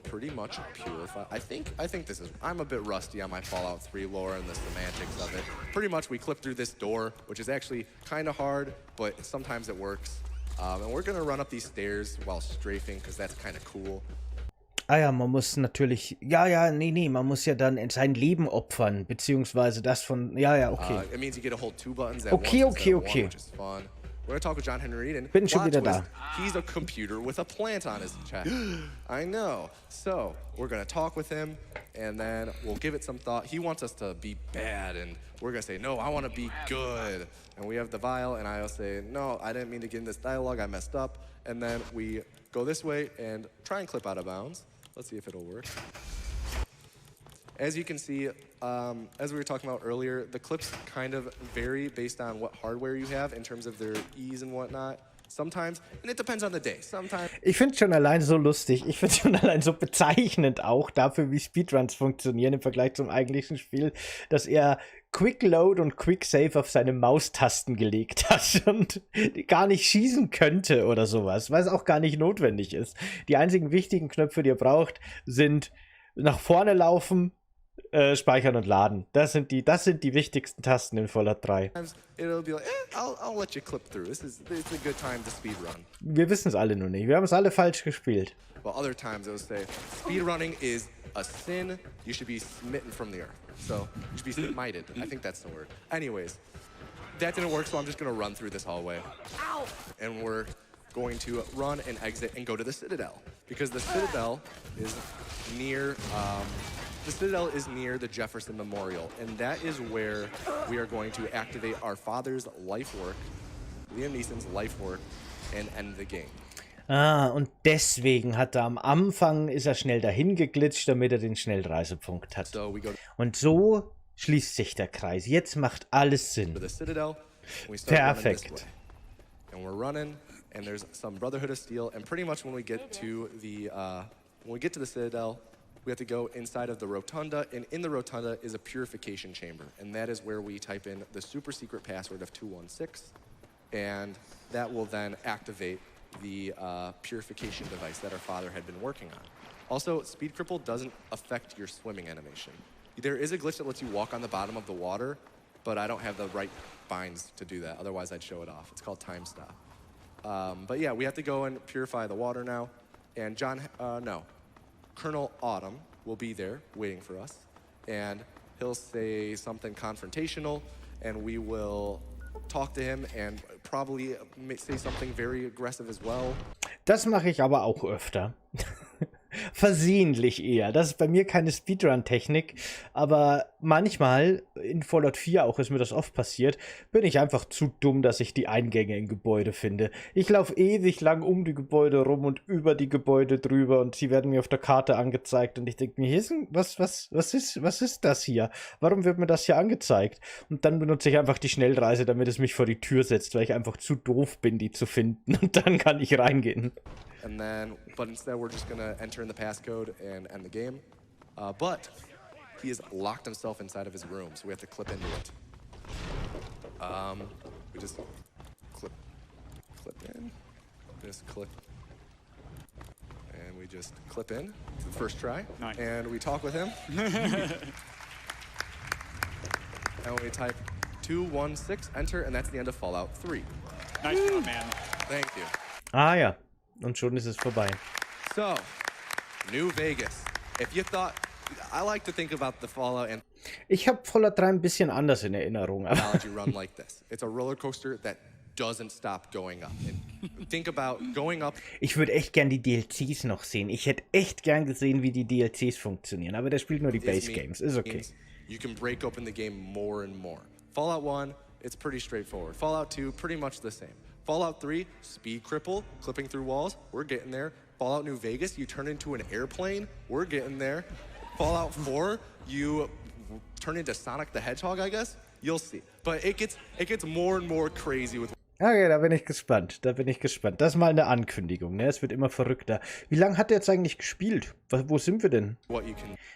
pretty much purify. I think this is, I'm a bit rusty on my Fallout 3 lore and the semantics of it. Pretty much we clip through this door, which is actually kind of hard, but sometimes it works. And we're gonna run up these stairs while strafing, because that's kind of cool. Ah ja, man muss natürlich, man muss ja dann sein Leben opfern, beziehungsweise das von, okay. It means you get to hold two buttons at Okay, once instead of okay. one, which is fun. We're gonna talk with John Henry Eden. Bin schon Plot wieder twist, da. He's a computer with a plant on his chest. I know. So we're gonna talk with him, and then we'll give it some thought. He wants us to be bad, and we're gonna say, no, I want to be good. And we have the vial, and I'll say, no, I didn't mean to get in this dialogue. I messed up. And then we go this way and try and clip out of bounds. Let's see if it'll work. As you can see, as we were talking about earlier, the clips kind of vary based on what hardware you have in terms of their ease and whatnot. Sometimes, and it depends on the day. Sometimes. Ich finde es schon allein so lustig, ich finde es schon allein so bezeichnend auch dafür, wie Speedruns funktionieren im Vergleich zum eigentlichen Spiel, dass er Quick Load und Quick Save auf seine Maustasten gelegt hat und gar nicht schießen könnte oder sowas, weil es auch gar nicht notwendig ist. Die einzigen wichtigen Knöpfe, die ihr braucht, sind nach vorne laufen, speichern und laden. Das sind die wichtigsten Tasten in Fallout 3. It'll be like, I'll let you clip through. It's a good time to speedrun. Wir wissen es alle nur nicht. Wir haben es alle falsch gespielt. Well, other times it'll say, speedrunning is a sin. You should be smitten from the earth. So, you should be smited. I think that's the word. Anyways, that didn't work, so I'm just gonna run through this hallway. Ow! And we're going to run and exit and go to the Citadel. Because the Citadel is near, the Jefferson Memorial. And that is where we are going to activate our father's life work, Liam Neeson's life work, and end the game. Ah, und deswegen hat er am Anfang, ist er schnell dahin geglitscht, damit er den Schnellreisepunkt hat. Und so schließt sich der Kreis. Jetzt macht alles Sinn. Perfekt. And we're running, and there's some Brotherhood of Steel, and pretty much when we get to the Citadel, we have to go inside of the rotunda, and in the rotunda is a purification chamber, and that is where we type in the super secret password of 216, and that will then activate the purification device that our father had been working on. Also, Speed Cripple doesn't affect your swimming animation. There is a glitch that lets you walk on the bottom of the water, but I don't have the right binds to do that. Otherwise, I'd show it off. It's called Time Stop. But yeah, we have to go and purify the water now. And Colonel Autumn will be there waiting for us. And he'll say something confrontational, and we will talk to him and probably say something very aggressive as well. Das mache ich aber auch öfter. Versehentlich eher. Das ist bei mir keine Speedrun-Technik, aber manchmal, in Fallout 4 auch ist mir das oft passiert, bin ich einfach zu dumm, dass ich die Eingänge in Gebäude finde. Ich laufe ewig lang um die Gebäude rum und über die Gebäude drüber und sie werden mir auf der Karte angezeigt und ich denke mir, was ist das hier? Warum wird mir das hier angezeigt? Und dann benutze ich einfach die Schnellreise, damit es mich vor die Tür setzt, weil ich einfach zu doof bin, die zu finden und dann kann ich reingehen. And then, but instead we're just gonna enter in the passcode and end the game. But he has locked himself inside of his room, so we have to clip into it. We just clip in, just clip, and we just clip in to the first try. Nice. And we talk with him. And we type 216, enter, and that's the end of Fallout 3. Nice job, man. Thank you. Ah ja, und schon ist es vorbei. So, New Vegas. If you thought, I like to think about the Fallout and Ich habe Fallout 3 ein bisschen anders in Erinnerung. analogy run like this. It's a roller coaster that doesn't stop going up. And think about going up. Ich würde echt gern die DLCs noch sehen. Ich hätte echt gern gesehen, wie die DLCs funktionieren. Aber der spielt nur die Base Games. Ist okay. You can break open the game more and more. Fallout 1, it's pretty straightforward. Fallout 2, pretty much the same. Fallout 3, speed cripple, clipping through walls, we're getting there. Fallout New Vegas, you turn into an airplane, we're getting there. Fallout 4, you turn into Sonic the Hedgehog, I guess. You'll see. But it gets more and more crazy with. Okay, da bin ich gespannt. Das ist mal eine Ankündigung, ne? Es wird immer verrückter. Wie lange hat er jetzt eigentlich gespielt? Wo sind wir denn?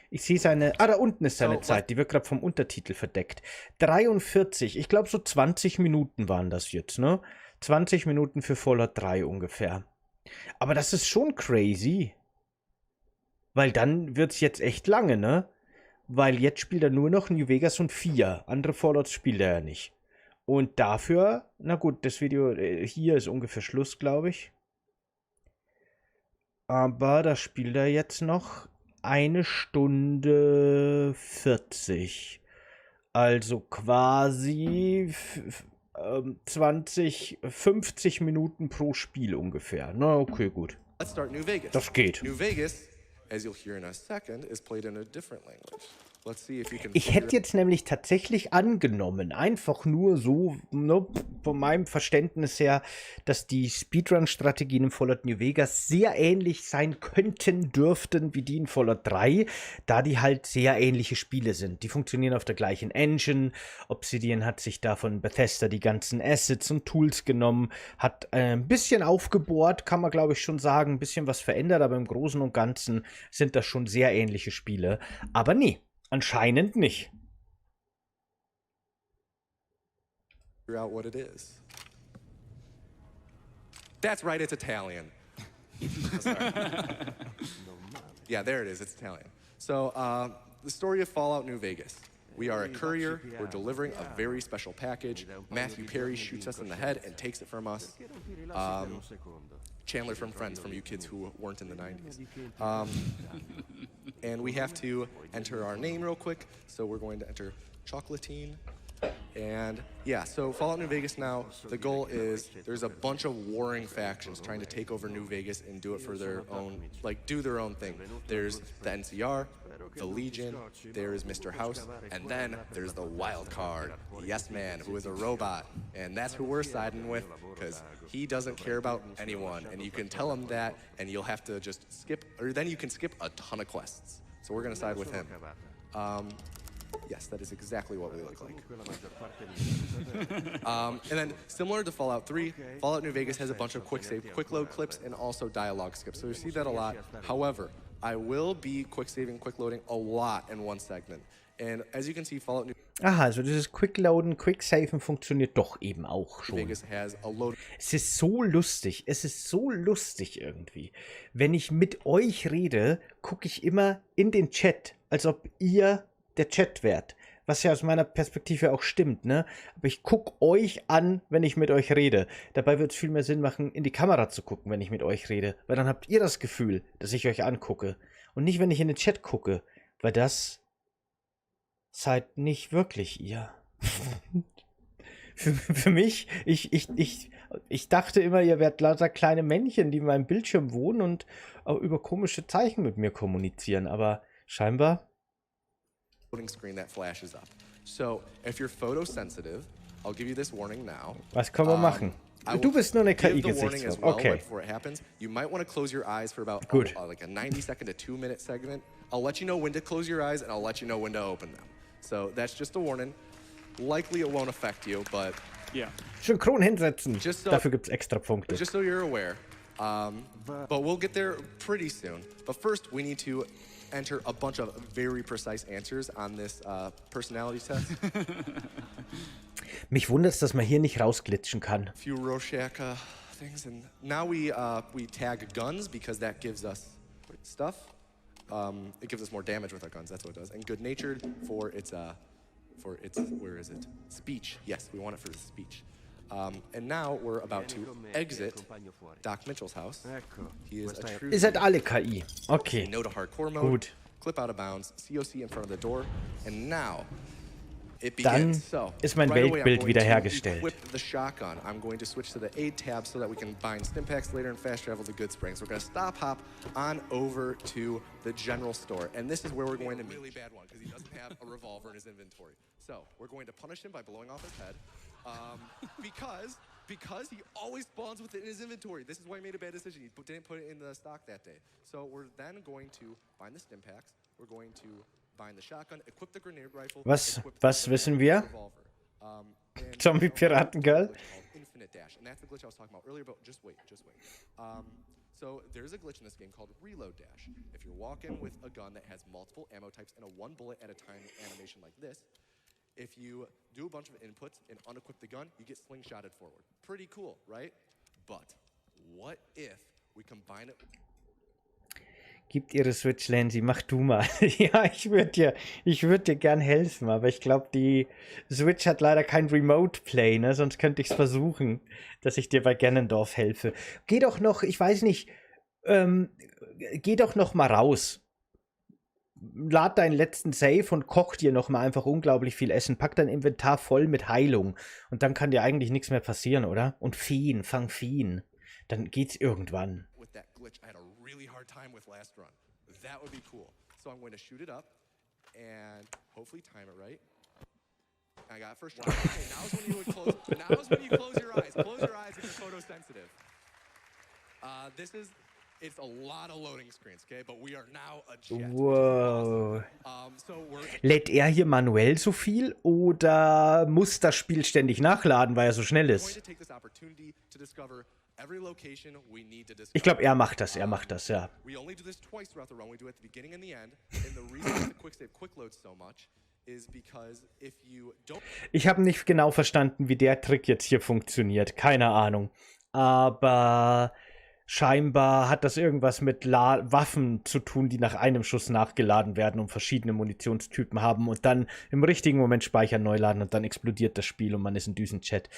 Ich sehe seine... Ah, da unten ist seine Zeit. Die wird gerade vom Untertitel verdeckt. 43. Ich glaube, so 20 Minuten waren das jetzt, ne? 20 Minuten für Fallout 3 ungefähr. Aber das ist schon crazy. Weil dann wird es jetzt echt lange, ne? Weil jetzt spielt er nur noch New Vegas und 4. Andere Fallouts spielt er ja nicht. Und dafür, na gut, das Video hier ist ungefähr Schluss, glaube ich. Aber da spielt er jetzt noch 1 Stunde 40. Also quasi 50 Minuten pro Spiel ungefähr. Na, okay, gut. Let's start New Vegas. Das geht. New Vegas, as you'll hear in a second, is played in a different language. Let's see if you can. Ich hätte jetzt nämlich tatsächlich angenommen, einfach nur so, ne, von meinem Verständnis her, dass die Speedrun-Strategien in Fallout New Vegas sehr ähnlich sein könnten, dürften, wie die in Fallout 3, da die halt sehr ähnliche Spiele sind. Die funktionieren auf der gleichen Engine. Obsidian hat sich da von Bethesda die ganzen Assets und Tools genommen, hat ein bisschen aufgebohrt, kann man glaube ich schon sagen, ein bisschen was verändert, aber im Großen und Ganzen sind das schon sehr ähnliche Spiele. Aber nee. Anscheinend nicht. Figure out what it is. That's right, it's Italian. Yeah, there it is, it's Italian. So, the story of Fallout New Vegas. We are a courier, we're delivering a very special package. Matthew Perry shoots us in the head and takes it from us. Chandler from Friends, from you kids who weren't in the 90s. And we have to enter our name real quick. So we're going to enter Chocolatine. And yeah, so Fallout New Vegas now, the goal is there's a bunch of warring factions trying to take over New Vegas and do it for their own, like do their own thing. There's the NCR, the Legion, there is Mr. House, and then there's the wild card, Yes Man, who is a robot. And that's who we're siding with, because he doesn't care about anyone. And you can tell him that, and you'll have to just skip, or then you can skip a ton of quests. So we're gonna side with him. Yes, that is exactly what we look like. And then, similar to Fallout 3, Fallout New Vegas has a bunch of quick save, quick load clips, and also dialogue skips. So you see that a lot. However, I will be quick saving, quick loading a lot in one segment. And as you can see, Fallout New Aha, also dieses Quick-Loaden, Quick-Saven funktioniert doch eben auch schon. Vegas has a load. Es ist so lustig irgendwie. Wenn ich mit euch rede, gucke ich immer in den Chat, als ob ihr der Chat wärt. Was ja aus meiner Perspektive auch stimmt, ne? Aber ich gucke euch an, wenn ich mit euch rede. Dabei wird es viel mehr Sinn machen, in die Kamera zu gucken, wenn ich mit euch rede. Weil dann habt ihr das Gefühl, dass ich euch angucke. Und nicht, wenn ich in den Chat gucke. Weil das seid nicht wirklich ihr. Für mich, ich Ich dachte immer, ihr wärt lauter kleine Männchen, die in meinem Bildschirm wohnen und auch über komische Zeichen mit mir kommunizieren, aber scheinbar... Screen that flashes up. So, if you're photosensitive, I'll give you this warning now. Was können wir machen? Du bist nur eine KI-Gesichtsform. Okay. You might want to close your eyes for about Gut. like a 90-second to 2-minute segment. I'll let you know when to close your eyes and I'll let you know when to open them. So that's just a warning. Likely it won't affect you, but Yeah. Synchron hinsetzen. Just so- Dafür gibt's extra Punkte. just so you're aware. But we'll get there pretty soon. But first, we need to enter a bunch of very precise answers on this personality test. Mich wundert es, dass man hier nicht rausglitschen kann. Few Rorschach things, and now we tag guns because that gives us stuff. It gives us more damage with our guns. That's what it does. And good-natured for its where is it? Speech. Yes, we want it for the speech. And now we're about to exit Doc Mitchell's house. He is a true. Ihr seid alle KI. Okay. No to hardcore mode. Gut. Clip out of bounds. COC in front of the door. And now it Dann begins. So, ist mein right away, I'm Weltbild going wiederhergestellt. to equip the shotgun. I'm going to switch to the aid tab so that we can bind stimpaks later and fast travel to Good Springs. We're going to stop hop on over to the general store. And this is where we're going to meet. A really bad one because he doesn't have a revolver in his inventory. So we're going to punish him by blowing off his head. Because he always spawns with it in his inventory. This is why he made a bad decision. He didn't put it in the stock that day. So we're then going to bind the stimpaks. We're going to bind the shotgun, equip the grenade rifle. Was wissen wir? Zombie-Piraten-Girl? Infinite dash, and that's the glitch I was talking about earlier. But just wait. So there's a glitch in this game called reload dash. If you're walking with a gun that has multiple ammo types and a one bullet at a time animation like this, if you do a bunch of inputs and unequip the gun, you get slingshotted forward. Pretty cool, right? But what if we combine it? Gibt ihre Switch, Lancy, mach du mal. Ja, ich würd dir gern helfen, aber ich glaube, die Switch hat leider kein Remote Play, ne? Sonst könnte ich es versuchen, dass ich dir bei Ganondorf helfe. Geh doch noch, ich weiß nicht, geh doch noch mal raus. Lad deinen letzten Save und koch dir noch mal einfach unglaublich viel Essen. Pack dein Inventar voll mit Heilung. Und dann kann dir eigentlich nichts mehr passieren, oder? Und Feen, fang Feen. Dann geht's irgendwann. With that glitch, I had a really hard time with last run. That would be cool. So I'm going to shoot it up and hopefully time it right. I got first shot. Okay, now's when you would close. Now's when you close your eyes. Close your eyes if you're photosensitive. It's a lot of loading screens, okay? But we are now a jet. Wow. So Lädt er hier manuell so viel oder muss das Spiel ständig nachladen, weil er so schnell ist? Ich glaube, er macht das, ja. Ich habe nicht genau verstanden, wie der Trick jetzt hier funktioniert. Keine Ahnung. Aber scheinbar hat das irgendwas mit Waffen zu tun, die nach einem Schuss nachgeladen werden und verschiedene Munitionstypen haben und dann im richtigen Moment Speicher neu laden und dann explodiert das Spiel und man ist in Düsenchat.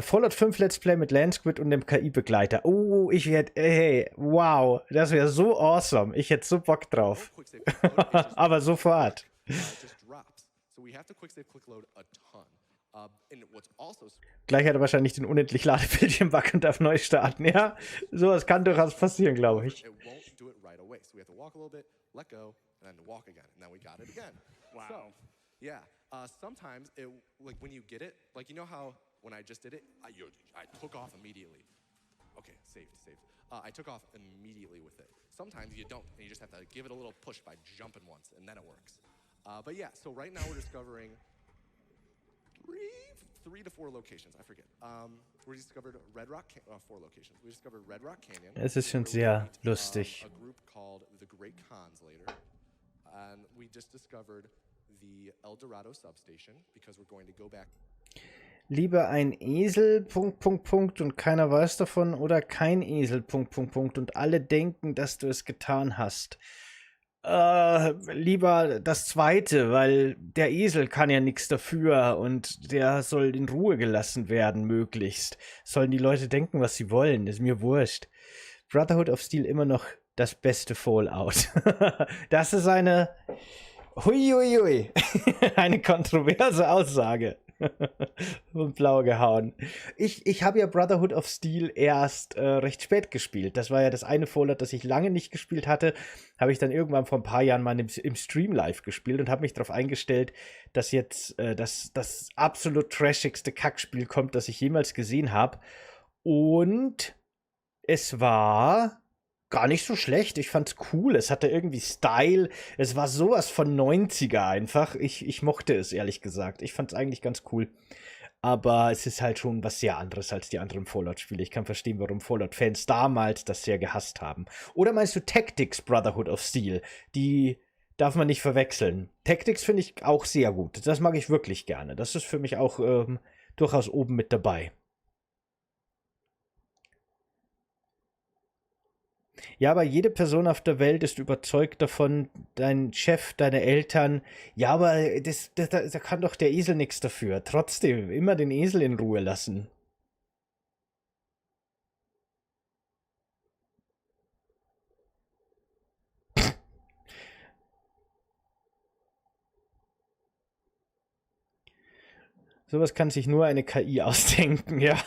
Fallout 5 Let's Play mit Landsquid und dem KI-Begleiter. Oh, wow, das wäre so awesome. Ich hätte so Bock drauf. Aber sofort. Gleich hat er wahrscheinlich den unendlich Ladebildschirm-Bug und darf neu starten, ja? Sowas kann durchaus passieren, glaube ich. Wow. Sometimes it, like when you get it, like you know how when I just did it, I took off immediately. Okay, saved. I took off immediately with it. Sometimes you don't, and you just have to give it a little push by jumping once, and then it works. But yeah, so right now we're discovering 3 to 4 locations, I forget. We discovered 4 locations. We discovered Red Rock Canyon. Es ist schon sehr lustig. A group called the Great Khans later. And we just discovered the El Dorado substation because we're going to go back. Lieber ein Esel, ... und keiner weiß davon oder kein Esel, ... und alle denken, dass du es getan hast. Lieber das Zweite, weil der Esel kann ja nichts dafür und der soll in Ruhe gelassen werden, möglichst. Sollen die Leute denken, was sie wollen, ist mir wurscht. Brotherhood of Steel immer noch das beste Fallout. Das ist eine... Huiuiui. Eine kontroverse Aussage. Und blau gehauen. Ich habe ja Brotherhood of Steel erst recht spät gespielt. Das war ja das eine Fallout, das ich lange nicht gespielt hatte. Habe ich dann irgendwann vor ein paar Jahren mal im Stream live gespielt und habe mich darauf eingestellt, dass jetzt das absolut trashigste Kackspiel kommt, das ich jemals gesehen habe. Und es war gar nicht so schlecht. Ich fand's cool. Es hatte irgendwie Style. Es war sowas von 90er einfach. Ich mochte es, ehrlich gesagt. Ich fand's eigentlich ganz cool. Aber es ist halt schon was sehr anderes als die anderen Fallout-Spiele. Ich kann verstehen, warum Fallout-Fans damals das sehr gehasst haben. Oder meinst du Tactics Brotherhood of Steel? Die darf man nicht verwechseln. Tactics finde ich auch sehr gut. Das mag ich wirklich gerne. Das ist für mich auch durchaus oben mit dabei. Ja, aber jede Person auf der Welt ist überzeugt davon, dein Chef, deine Eltern, ja, aber da kann doch der Esel nichts dafür. Trotzdem, immer den Esel in Ruhe lassen. Sowas kann sich nur eine KI ausdenken, ja.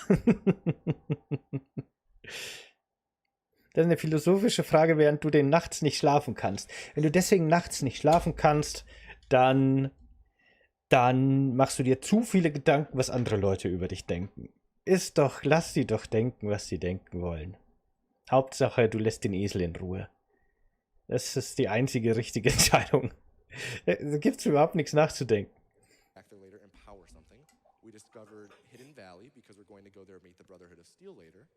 Das ist eine philosophische Frage, während du den nachts nicht schlafen kannst. Wenn du deswegen nachts nicht schlafen kannst, dann machst du dir zu viele Gedanken, was andere Leute über dich denken. Lass sie doch denken, was sie denken wollen. Hauptsache, du lässt den Esel in Ruhe. Das ist die einzige richtige Entscheidung. Da gibt's überhaupt nichts nachzudenken. We discovered Hidden Valley because we're going to go there and meet the Brotherhood of Steel later.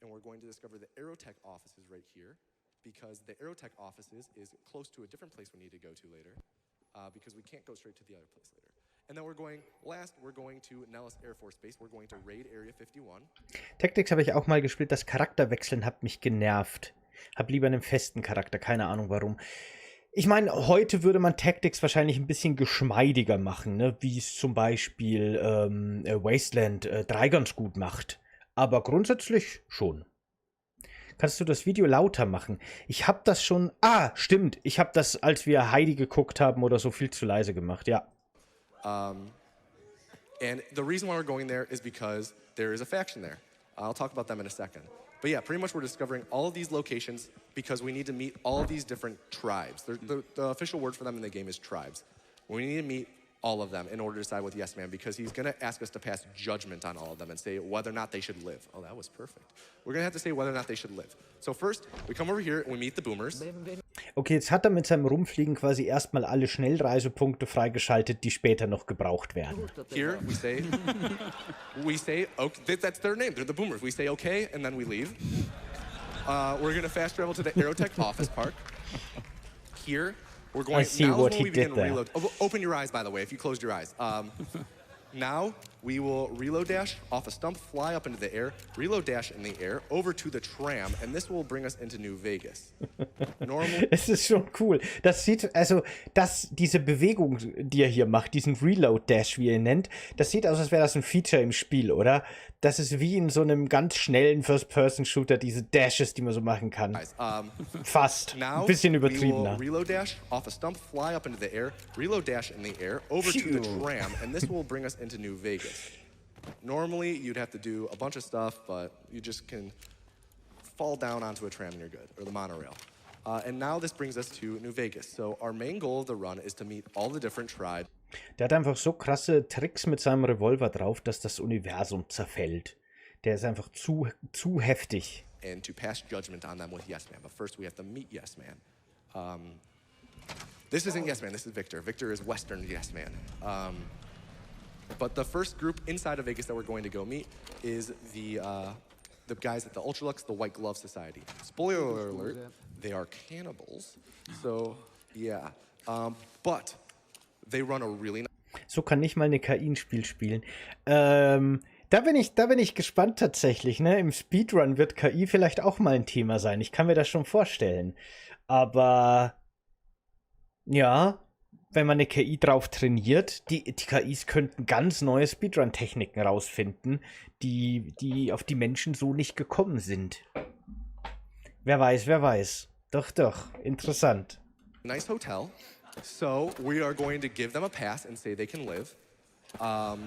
And we're going to discover the Aerotech offices right here because the Aerotech offices is close to a different place we need to go to later because we can't go straight to the other place later. And then we're going to Nellis Air Force Base. We're going to raid Area 51. Tactics habe ich auch mal gespielt. Das Charakterwechseln hat mich genervt. Hab lieber einen festen Charakter, keine Ahnung warum. Ich meine, heute würde man Tactics wahrscheinlich ein bisschen geschmeidiger machen, ne? Wie es zum Beispiel Wasteland 3 ganz gut macht. Aber grundsätzlich schon. Kannst du das Video lauter machen? Ich habe das schon... Ah, stimmt. Ich habe das, als wir Heidi geguckt haben oder so, viel zu leise gemacht, ja. And the reason why we're going there is because there is a faction there. I'll talk about them in a second. But yeah, pretty much we're discovering all of these locations because we need to meet all of these different tribes. The official word for them in the game is tribes. We need to meet all of them in order to decide with Yes Man because he's going to ask us to pass judgment on all of them and say whether or not they should live. Oh, that was perfect. We're going to have to say whether or not they should live. So first, we come over here and we meet the boomers. Okay, jetzt hat er mit seinem Rumfliegen quasi erstmal alle Schnellreisepunkte freigeschaltet, die später noch gebraucht werden. Here, we say, okay, that's their name, they're the boomers. We say okay, and then we leave. We're gonna fast travel to the Aerotech office park. Here, we're going, I see now what is when he we begin did there. reload. Open your eyes, by the way, if you closed your eyes. Now, we will reload dash off a stump, fly up into the air, reload dash in the air, over to the tram, and this will bring us into New Vegas. Normal. Es ist schon cool. Das sieht, also, diese Bewegung, die er hier macht, diesen Reload-Dash, wie er ihn nennt, das sieht aus, als wäre das ein Feature im Spiel, oder? Das ist wie in so einem ganz schnellen First-Person-Shooter, diese Dashes, die man so machen kann. Fast. Ein bisschen übertriebener. Reload dash off a stump, fly up into the air, reload dash in the air, over to the tram, and this will bring us into New Vegas. Normally, you'd have to do a bunch of stuff, but you just can fall down onto a tram and you're good, or the monorail. And now this brings us to New Vegas. So our main goal of the run is to meet all the different tribes. Der hat einfach so krasse Tricks mit seinem Revolver drauf, dass das Universum zerfällt. Der ist einfach zu heftig. And to pass judgment on them with Yes Man. But first we have to meet Yes Man. This isn't Yes Man, this is Victor. Victor is Western Yes Man. But the first group inside of Vegas that we're going to go meet is the guys at the Ultralux, the White Glove Society. Spoiler alert, they are cannibals. So, yeah. But they run a really nice... So kann nicht mal eine KI ein Spiel spielen. Da bin ich gespannt tatsächlich. Ne? Im Speedrun wird KI vielleicht auch mal ein Thema sein. Ich kann mir das schon vorstellen. Aber ja, wenn man eine KI drauf trainiert, die KIs könnten ganz neue Speedrun-Techniken rausfinden, die auf die Menschen so nicht gekommen sind. Wer weiß. Doch, interessant. Nice hotel. So we are going to give them a pass and say they can live. But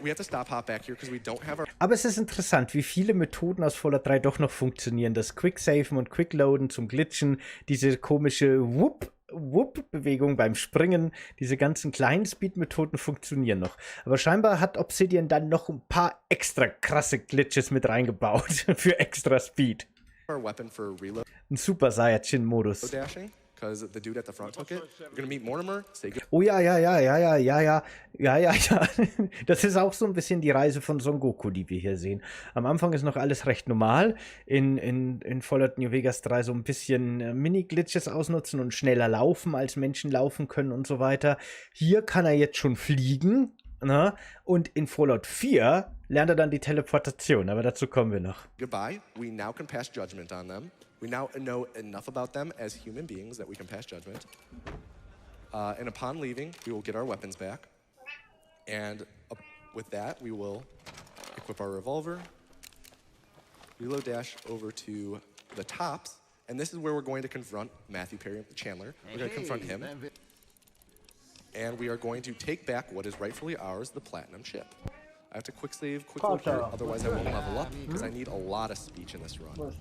we have to stop hop back here because we don't have our... Aber es ist interessant, wie viele Methoden aus Fallout 3 doch noch funktionieren. Das Quicksaven und Quickloaden zum Glitchen, diese komische Whoop-Bewegung beim Springen, diese ganzen kleinen Speed-Methoden funktionieren noch. Aber scheinbar hat Obsidian dann noch ein paar extra krasse Glitches mit reingebaut für extra Speed. Our weapon for reload. Ein Super Saiyajin-Modus. Dashing, because the dude at the front took it. We're gonna meet Mortimer, say good. Oh ja. Das ist auch so ein bisschen die Reise von Son Goku, die wir hier sehen. Am Anfang ist noch alles recht normal. In Fallout New Vegas 3 so ein bisschen Mini-Glitches ausnutzen und schneller laufen, als Menschen laufen können und so weiter. Hier kann er jetzt schon fliegen. Na? Und in Fallout 4 lernt er dann die Teleportation, aber dazu kommen wir noch. Goodbye. We now can pass judgment on them. We now know enough about them as human beings that we can pass judgment. And upon leaving, we will get our weapons back. And with that, we will equip our revolver, reload dash over to the tops, and this is where we're going to confront Matthew Perry Chandler. We're going to confront him. And we are going to take back what is rightfully ours, the platinum chip. I have to quick save, quick load here, otherwise I won't level up, because I need a lot of speech in this run. We're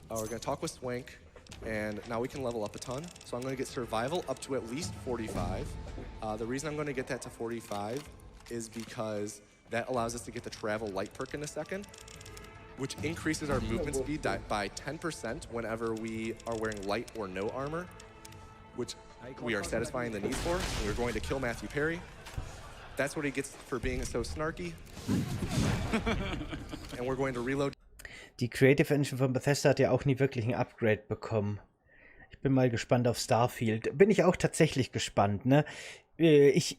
going to talk with Swank, and now we can level up a ton. So I'm going to get survival up to at least 45. The reason I'm going to get that to 45 is because that allows us to get the travel light perk in a second, which increases our movement speed by 10% whenever we are wearing light or no armor, which we are satisfying the needs for. And we're going to kill Matthew Perry. That's what he gets for being so snarky. And we're going to reload. Die Creative Engine von Bethesda hat ja auch nie wirklich ein Upgrade bekommen. Ich bin mal gespannt auf Starfield. Bin ich auch tatsächlich gespannt, ne? Ich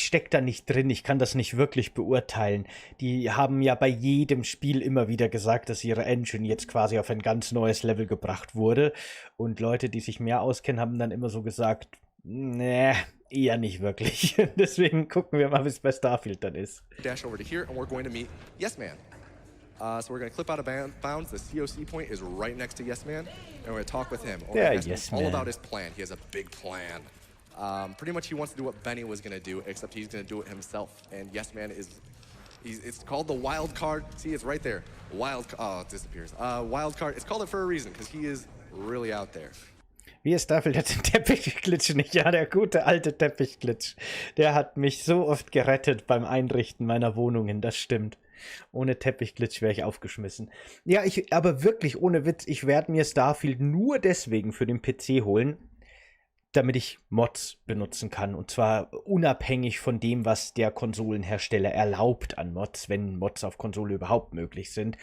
stecke da nicht drin, ich kann das nicht wirklich beurteilen. Die haben ja bei jedem Spiel immer wieder gesagt, dass ihre Engine jetzt quasi auf ein ganz neues Level gebracht wurde. Und Leute, die sich mehr auskennen, haben dann immer so gesagt, nee, eher nicht wirklich. Deswegen gucken wir mal, wie es bei Starfield dann ist. Dash over to here and we're going to meet Yes Man. So we're going to clip out of bounds. The COC point is right next to Yes Man, and we're going to talk with him. Yeah, Yes Man. All about his plan. He has a big plan. Pretty much he wants to do what Benny was going to do, except he's going to do it himself. And Yes Man it's called the wild card. See, it's right there. It disappears. Wild card. It's called it for a reason, because he is really out there. Wie ist Staffel jetzt den Teppichglitch nicht? Ja, der gute alte Teppichglitch. Der hat mich so oft gerettet beim Einrichten meiner Wohnungen, das stimmt. Ohne Teppichglitch wäre ich aufgeschmissen. Ja, aber wirklich, ohne Witz, ich werde mir Starfield nur deswegen für den PC holen, damit ich Mods benutzen kann. Und zwar unabhängig von dem, was der Konsolenhersteller erlaubt an Mods, wenn Mods auf Konsole überhaupt möglich sind.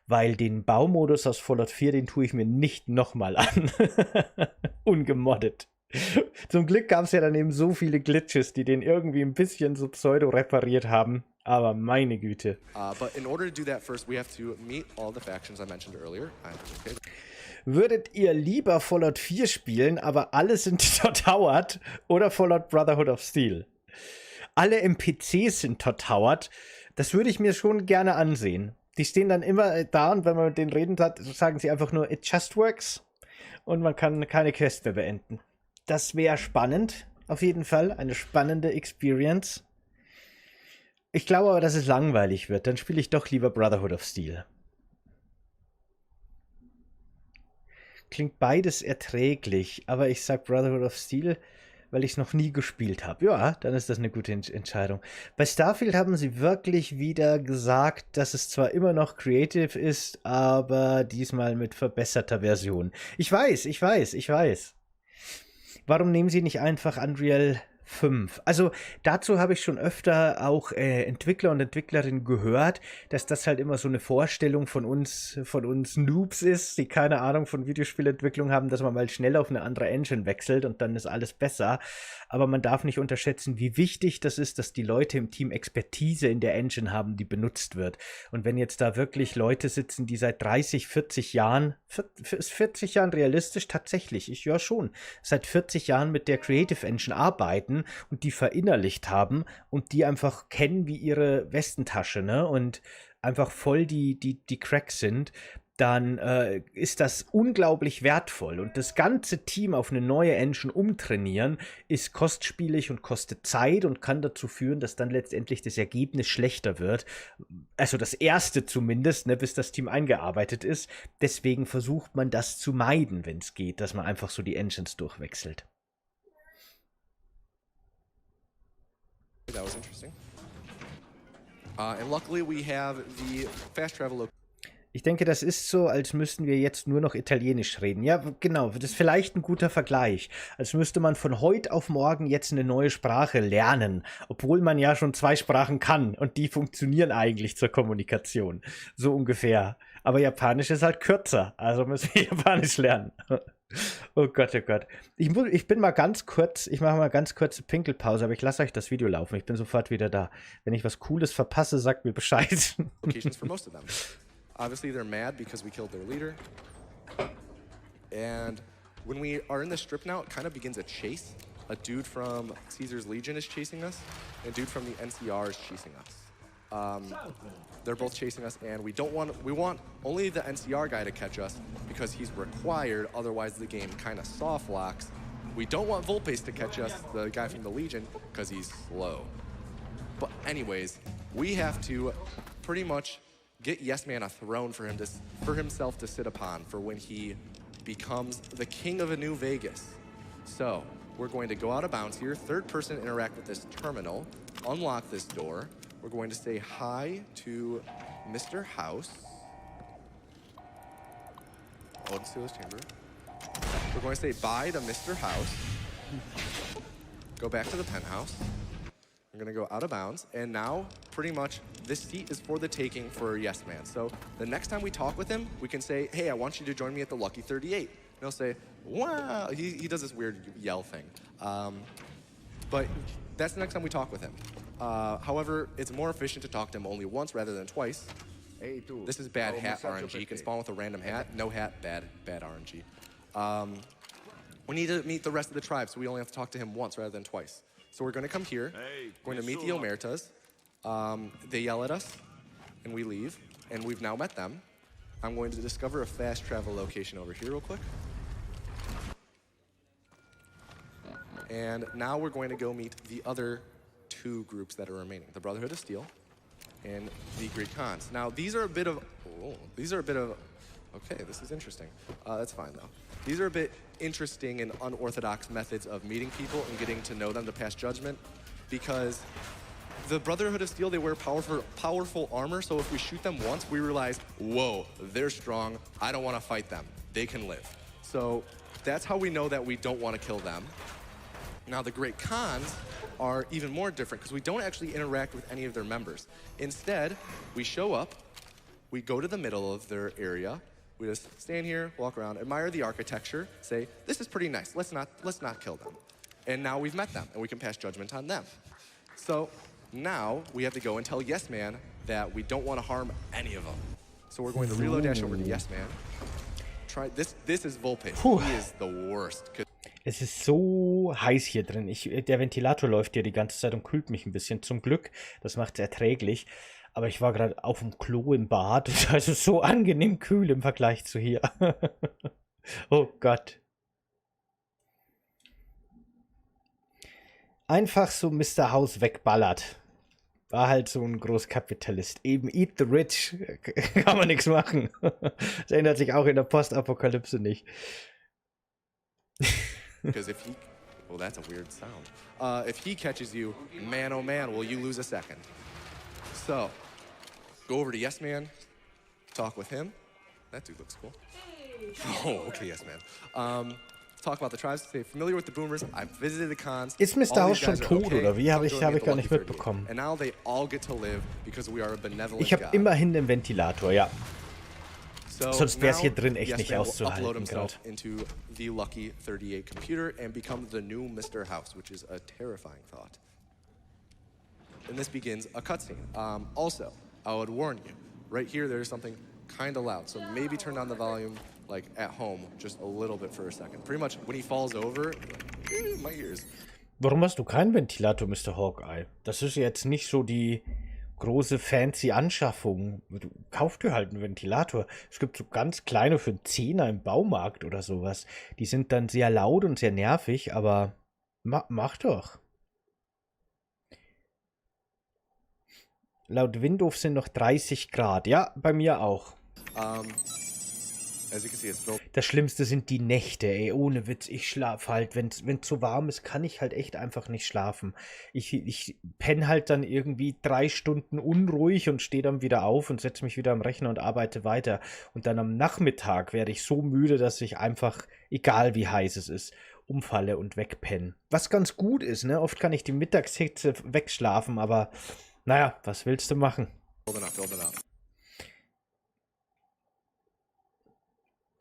Weil den Baumodus aus Fallout 4, den tue ich mir nicht nochmal an. Ungemoddet. Zum Glück gab es ja dann eben so viele Glitches, die den irgendwie ein bisschen so pseudo repariert haben. Aber meine Güte. But in order to do that first, we have to meet all the factions I mentioned earlier. Okay. Würdet ihr lieber Fallout 4 spielen, aber alle sind Todd Howard, oder Fallout Brotherhood of Steel? Alle NPCs sind Todd Howard. Das würde ich mir schon gerne ansehen. Die stehen dann immer da und wenn man mit denen reden hat, sagen sie einfach nur, it just works. Und man kann keine Quest mehr beenden. Das wäre spannend, auf jeden Fall. Eine spannende Experience. Ich glaube aber, dass es langweilig wird. Dann spiele ich doch lieber Brotherhood of Steel. Klingt beides erträglich, aber ich sag Brotherhood of Steel, weil ich es noch nie gespielt habe. Ja, dann ist das eine gute Entscheidung. Bei Starfield haben sie wirklich wieder gesagt, dass es zwar immer noch creative ist, aber diesmal mit verbesserter Version. Ich weiß. Warum nehmen sie nicht einfach Unreal 5? Also dazu habe ich schon öfter auch Entwickler und Entwicklerinnen gehört, dass das halt immer so eine Vorstellung von uns Noobs ist, die keine Ahnung von Videospielentwicklung haben, dass man mal schnell auf eine andere Engine wechselt und dann ist alles besser. Aber man darf nicht unterschätzen, wie wichtig das ist, dass die Leute im Team Expertise in der Engine haben, die benutzt wird. Und wenn jetzt da wirklich Leute sitzen, die seit 30, 40 Jahren, ist 40 Jahren realistisch? Tatsächlich, ja schon, seit 40 Jahren mit der Creative Engine arbeiten und die verinnerlicht haben und die einfach kennen wie ihre Westentasche, ne? Und einfach voll die Cracks sind, dann ist das unglaublich wertvoll. Und das ganze Team auf eine neue Engine umtrainieren, ist kostspielig und kostet Zeit und kann dazu führen, dass dann letztendlich das Ergebnis schlechter wird. Also das erste zumindest, ne, bis das Team eingearbeitet ist. Deswegen versucht man das zu meiden, wenn es geht, dass man einfach so die Engines durchwechselt. That was interesting. And luckily we have the fast travel. Ich denke, das ist so, als müssten wir jetzt nur noch Italienisch reden. Ja, genau, das ist vielleicht ein guter Vergleich. Als müsste man von heute auf morgen jetzt eine neue Sprache lernen, obwohl man ja schon 2 Sprachen kann und die funktionieren eigentlich zur Kommunikation. So ungefähr. Aber Japanisch ist halt kürzer, also müssen wir Japanisch lernen. Oh Gott, oh Gott. Ich bin mal ganz kurz, ich mache mal ganz kurze Pinkelpause, aber ich lasse euch das Video laufen. Ich bin sofort wieder da. Wenn ich was Cooles verpasse, sagt mir Bescheid. Locations for most of them. Obviously, they're mad because we killed their leader. And when we are in the strip now, it kind of begins a chase. A dude from Caesar's Legion is chasing us, and a dude from the NCR is chasing us. They're both chasing us, and we want only the NCR guy to catch us because he's required, otherwise the game kind of soft locks. We don't want Volpace to catch us, the guy from the Legion, because he's slow. But anyways, we have to pretty much get Yes Man a throne for himself to sit upon for when he becomes the king of a new Vegas. So we're going to go out of bounds here, third person interact with this terminal, unlock this door. We're going to say hi to Mr. House. Odin's chamber. We're going to say bye to Mr. House. Go back to the penthouse. I'm gonna go out of bounds, and now, pretty much, this seat is for the taking for Yes Man. So the next time we talk with him, we can say, hey, I want you to join me at the Lucky 38. And he'll say, wow, he does this weird yell thing. But that's the next time we talk with him. However, it's more efficient to talk to him only once rather than twice. This is bad hat RNG. You can spawn with a random hat. No hat, bad RNG. We need to meet the rest of the tribe, so we only have to talk to him once rather than twice. So we're going to come here, going to meet the Omertas. They yell at us, and we leave, and we've now met them. I'm going to discover a fast travel location over here real quick. And now we're going to go meet the other 2 groups that are remaining, the Brotherhood of Steel and the Great Khans. Now, these are a bit of, okay, this is interesting. That's fine, though. These are a bit interesting and unorthodox methods of meeting people and getting to know them to pass judgment, because the Brotherhood of Steel, they wear powerful armor, so if we shoot them once, we realize, whoa, they're strong, I don't want to fight them, they can live. So that's how we know that we don't want to kill them. Now, the Great Khans are even more different, because we don't actually interact with any of their members. Instead, we show up, we go to the middle of their area, we just stand here, walk around, admire the architecture, say, this is pretty nice, let's not kill them. And now we've met them, and we can pass judgment on them. So now we have to go and tell Yes Man that we don't want to harm any of them. So we're going to reload dash over to Yes Man. Try this is Volpace. He is the worst. Es ist so heiß hier drin. Der Ventilator läuft hier die ganze Zeit und kühlt mich ein bisschen. Zum Glück, das macht es erträglich. Aber ich war gerade auf dem Klo im Bad. Das ist so angenehm kühl im Vergleich zu hier. Oh Gott. Einfach so Mr. House wegballert. War halt so ein Großkapitalist. Eben eat the rich. Kann man nichts machen. Das ändert sich auch in der Postapokalypse nicht. Because if he, well, that's a weird sound. If he catches you, man, oh man, will you lose a second. So, go over to Yes Man, talk with him. That dude looks cool. Oh, okay, Yes Man. Talk about the tribes, say, familiar with the boomers, I've visited the cons. Ist Mr. House schon tot, okay, oder wie? Habe ich gar nicht mitbekommen. And now they all get to live because we are a benevolent Ich habe God. immerhin den Ventilator, ja. So sonst wäre es hier drin echt Yes nicht Man will auszuhalten upload himself gerade. into the Lucky 38 computer and become the new Mr. House, which is a terrifying thought. And this begins a cutscene. Also, I would warn you, right here there's something kind of loud, so maybe turn down the volume like at home just a little bit for a second. Pretty much when he falls over, my ears. Warum hast du keinen Ventilator, Mr. Hawkeye? Das ist jetzt nicht so die große fancy Anschaffung. Kauf dir halt einen Ventilator. Es gibt so ganz kleine für einen Zehner im Baumarkt oder sowas. Die sind dann sehr laut und sehr nervig, aber mach doch. Laut Windhof sind noch 30 Grad. Ja, bei mir auch. As you can see, it's built. Das Schlimmste sind die Nächte, ey. Ohne Witz, ich schlafe halt. Wenn es so warm ist, kann ich halt echt einfach nicht schlafen. Ich penne halt dann irgendwie 3 Stunden unruhig und stehe dann wieder auf und setze mich wieder am Rechner und arbeite weiter. Und dann am Nachmittag werde ich so müde, dass ich einfach, egal wie heiß es ist, umfalle und wegpenne. Was ganz gut ist, ne? Oft kann ich die Mittagshitze wegschlafen, aber naja, was willst du machen? Building up.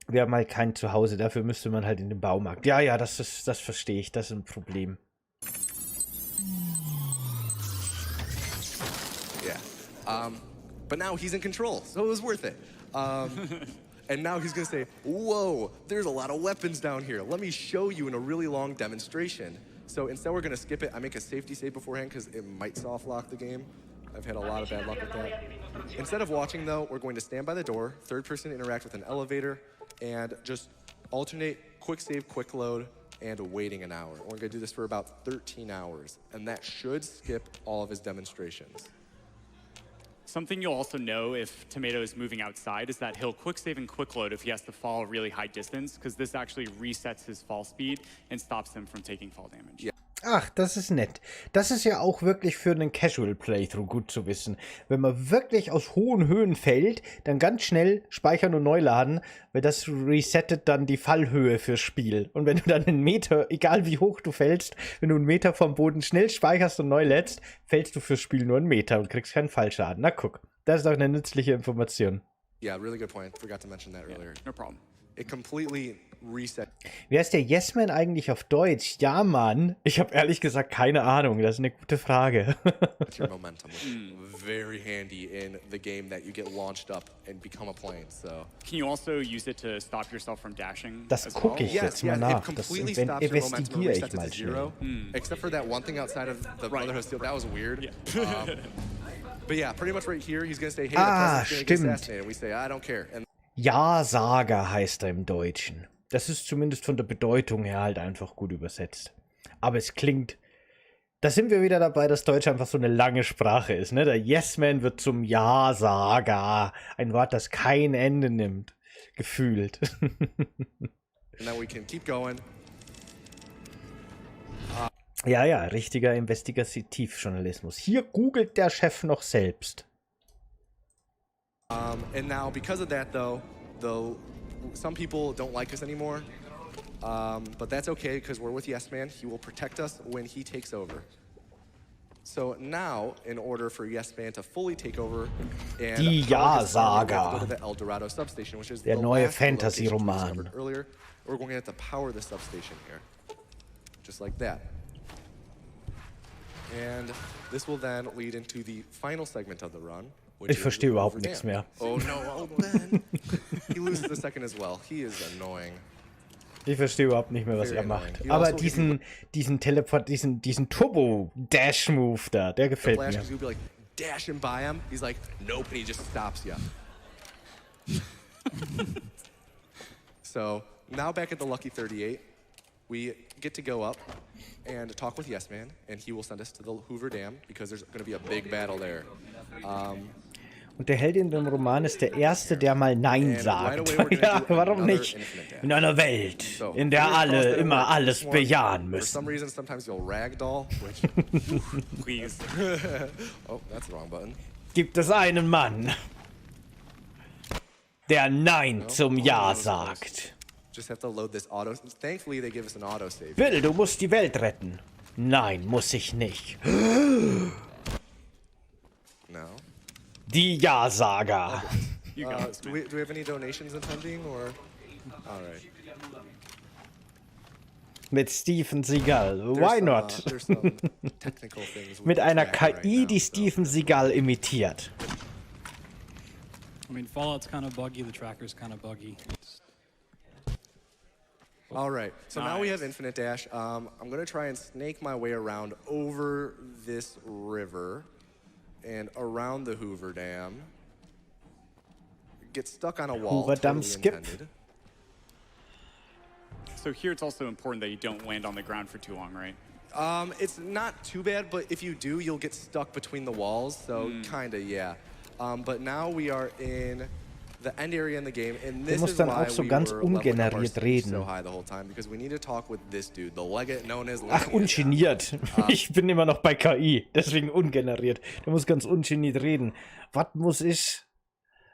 Wir haben halt kein Zuhause, dafür müsste man halt in den Baumarkt. Ja, das verstehe ich, das ist ein Problem. Yeah. But now he's in control, so it was worth it. And now he's gonna say, whoa, there's a lot of weapons down here. Let me show you in a really long demonstration. So instead we're gonna skip it. I make a safety save beforehand because it might soft lock the game. I've had a lot of bad luck with that. Instead of watching though, we're going to stand by the door, third person interact with an elevator, and just alternate quick save, quick load, and waiting an hour. We're gonna do this for about 13 hours, and that should skip all of his demonstrations. Something you'll also know if Tomato is moving outside is that he'll quick save and quick load if he has to fall a really high distance, because this actually resets his fall speed and stops him from taking fall damage. Yeah. Ach, das ist nett. Das ist ja auch wirklich für einen Casual Playthrough gut zu wissen. Wenn man wirklich aus hohen Höhen fällt, dann ganz schnell speichern und neu laden, weil das resettet dann die Fallhöhe fürs Spiel. Und wenn du dann einen Meter, egal wie hoch du fällst, wenn du einen Meter vom Boden schnell speicherst und neu lädst, fällst du fürs Spiel nur einen Meter und kriegst keinen Fallschaden. Na guck, das ist doch eine nützliche Information. Yeah, really good point. Forgot to mention that earlier. No problem. It completely reset. Wer ist der Yes-Man eigentlich auf Deutsch? Ja, Mann. Ich habe ehrlich gesagt keine Ahnung. Das ist eine gute Frage. Your momentum, which is very handy in the game that you get launched up and become a plane. So Can you also use it to stop yourself from dashing? Das as gucke well? ich jetzt mal it nach. Das completely stops your momentum and investigiere ich resets it mal to schnell. zero. Except for that one thing outside of the Brotherhood of Steel. That was weird. But yeah, pretty much right here, he's gonna say, hey, the president's gonna get stimmt. assassinated. And we say, I don't care. And Ja-Sager heißt er im Deutschen. Das ist zumindest von der Bedeutung her halt einfach gut übersetzt. Aber es klingt... Da sind wir wieder dabei, dass Deutsch einfach so eine lange Sprache ist, ne? Der Yes-Man wird zum Ja-Sager. Ein Wort, das kein Ende nimmt. Gefühlt. and then we can keep going. Ja, richtiger Investigativjournalismus. Hier googelt der Chef noch selbst. And now, because of that, though, some people don't like us anymore. But that's okay, because we're with Yes Man. He will protect us when he takes over. So now, in order for Yes Man to fully take over and Die Ja-Sager. go to the El Dorado substation, which is Der the neue last location we Fantasy-Roman. discovered earlier. We're going to have to power the substation here, just like that. And this will then lead into the final segment of the run. Ich verstehe überhaupt nichts mehr. Oh no, Ben. He loses a second as well. He is annoying. Ich verstehe überhaupt nicht mehr, was Very er macht. annoying. Aber Also, diesen Turbo-Dash-Move da, der gefällt Flash mir. is gonna be like dashing by him. He's like, nope, and he just stops you. So now back at the Lucky 38, we get to go up and talk with Yes Man, and he will send us to the Hoover Dam because there's going to be a big battle there. Und der Held in dem Roman ist der Erste, der mal Nein And sagt. right away we're gonna Ja, do warum another nicht? Infinite Dash. In einer Welt, So, in der fingers crossed alle that it immer works. alles This one, bejahen For some müssen. reason, sometimes you'll ragdoll, which Please. oh, that's the wrong button. Gibt es einen Mann, der Nein zum Ja sagt. Just have to load this auto. Thankfully, they give us an auto save. Will, du musst die Welt retten. Nein, muss ich nicht. No. Die Ja-Sager. You got this. Do we have any donations intending or? All right. Mit Steven Seagal. There's Why some, not? there's some technical things with Mit the einer track right KI, now, die so- Steven Seagal imitiert. I mean, Fallout's kind of buggy. The tracker's kind of buggy. All right. So now we have infinite dash. I'm gonna try and snake my way around over this river. and around the Hoover Dam. Get stuck on a wall. Hoover Dam totally skip. intended. So here it's also important that you don't land on the ground for too long, right? It's not too bad, but if you do, you'll get stuck between the walls, so kinda, yeah. But now we are in the end area in the game, and this is dann why auch so we ganz were leveling up our ungeneriert stage reden. so high the whole time, because we need to talk with this dude, the legate known as Ach, Landsquid. ungeniert. Ich bin immer noch bei KI, deswegen ungeneriert. Der muss ganz ungeniert reden. Was muss ich?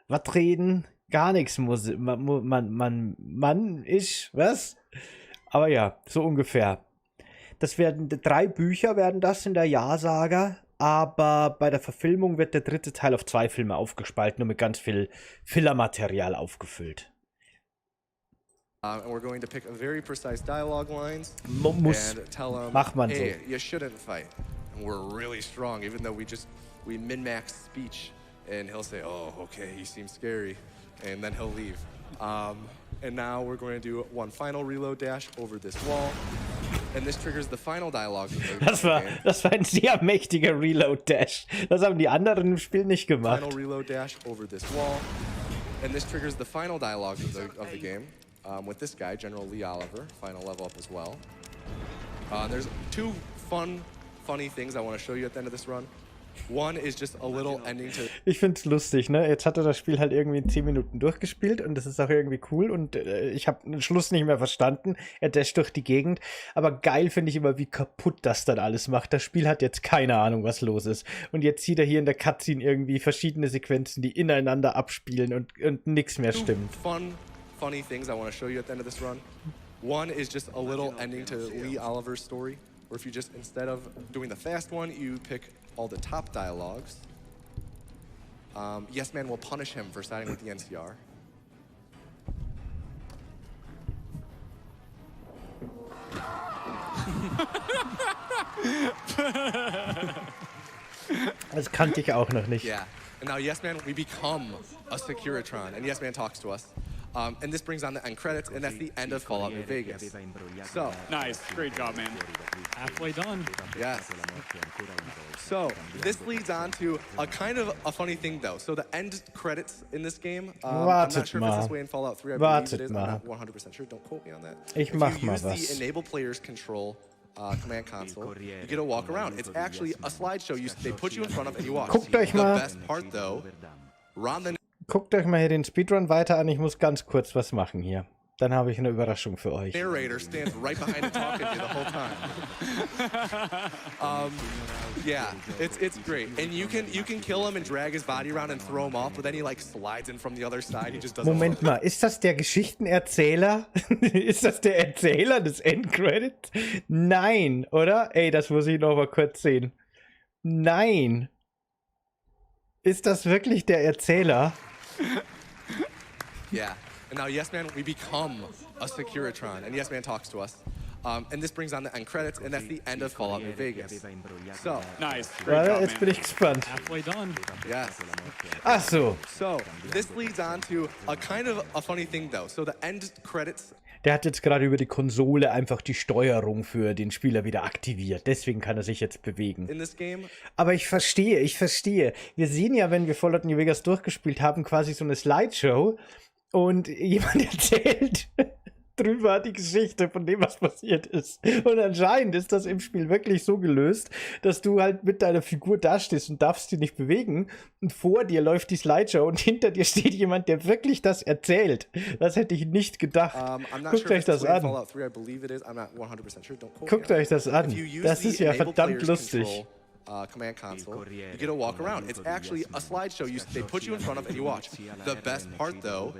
Was reden? Gar nichts muss. Ich, was? Aber ja, so ungefähr. Das werden 3 Bücher werden das in der Ja-Saga, aber bei der Verfilmung wird der 3. Teil auf 2 Filme aufgespalten und mit ganz viel Fillermaterial aufgefüllt. And we're going to pick a very precise dialogue lines Muss. and tell him, Macht man hey, so. you shouldn't fight. And we're really strong, even though we min-max speech. And he'll say, oh, okay, he seems scary. And then he'll leave. And now we're going to do one final reload dash over this wall. And this triggers the final dialogue. Das war ein sehr mächtiger Reload-Dash. Das haben die anderen im Spiel nicht gemacht. Final reload dash over this wall. And this triggers the final dialogue of the game with this guy, General Lee Oliver. Final level up as well. There's 2 funny things I want to show you at the end of this run. One is just a little ending to. Ich find's lustig, ne? Jetzt hat er das Spiel halt irgendwie in 10 Minuten durchgespielt und das ist auch irgendwie cool und ich habe den Schluss nicht mehr verstanden. Er dasht durch die Gegend, aber geil finde ich immer, wie kaputt das dann alles macht. Das Spiel hat jetzt keine Ahnung, was los ist. Und jetzt sieht er hier in der Cutscene irgendwie verschiedene Sequenzen, die ineinander abspielen und nichts mehr stimmt. Funny things I want to show you at the end of this run. One is just a little ending to Lee Oliver's story, where if you just, instead of doing the fast one, you pick all the top dialogues. Yes Man will punish him for siding with the NCR. Das kannte ich auch noch nicht. Yeah. And now Yes Man, we become a Securitron, and Yes Man talks to us. And this brings on the end credits, and that's the end of Fallout New Vegas. So, Nice. Great job, man. Halfway done. yes. So, this leads on to a kind of a funny thing, though. So, the end credits in this game, I'm not sure if it's this way in Fallout 3. I believe it is. I'm not 100% sure. Don't quote me on that. Ich If mach you mal use was. the Enable Players Control command console, you get to walk around. It's actually a slideshow they put you in front of and you watch. Guckt euch The mal. best part, though, Ron the Guckt euch mal hier den Speedrun weiter an. Ich muss ganz kurz was machen hier. Dann habe ich eine Überraschung für euch. narrator stands right behind it talking to you the whole time. Yeah, it's great. And you can kill him and drag his body around and throw him off, but then he like slides in from the other side. He just doesn't. Moment mal, ist das der Geschichtenerzähler? Ist das der Erzähler des Endcredits? Nein, oder? Ey, das muss ich noch mal kurz sehen. Nein. Ist das wirklich der Erzähler? Yeah. And now Yes Man, we become a Securitron, and Yes Man talks to us. And this brings on the end credits, and that's the end of Fallout New Vegas. So, Nice. Great Warte, job, jetzt man. bin ich gespannt. Halfway done. yes. Ach so, So, this leads on to a kind of a funny thing, though. So the end credits. der hat jetzt gerade über die Konsole einfach die Steuerung für den Spieler wieder aktiviert. Deswegen kann er sich jetzt bewegen. In this game, Aber ich verstehe. Wir sehen ja, wenn wir Fallout New Vegas durchgespielt haben, quasi so eine Slideshow und jemand erzählt drüber die Geschichte von dem, was passiert ist. Und anscheinend ist das im Spiel wirklich so gelöst, dass du halt mit deiner Figur dastehst und darfst die nicht bewegen und vor dir läuft die Slideshow und hinter dir steht jemand, der wirklich das erzählt. Das hätte ich nicht gedacht. I'm not Guckt sure euch if it's das the way in an. Fallout 3. I believe it is. I'm not 100% sure. Don't quote Guckt me on euch das that. an. If you use Das the ist ja Enable verdammt Players lustig. Control, command console, you get to walk around. It's actually a slideshow they put you in front of and you watch. The best part, though,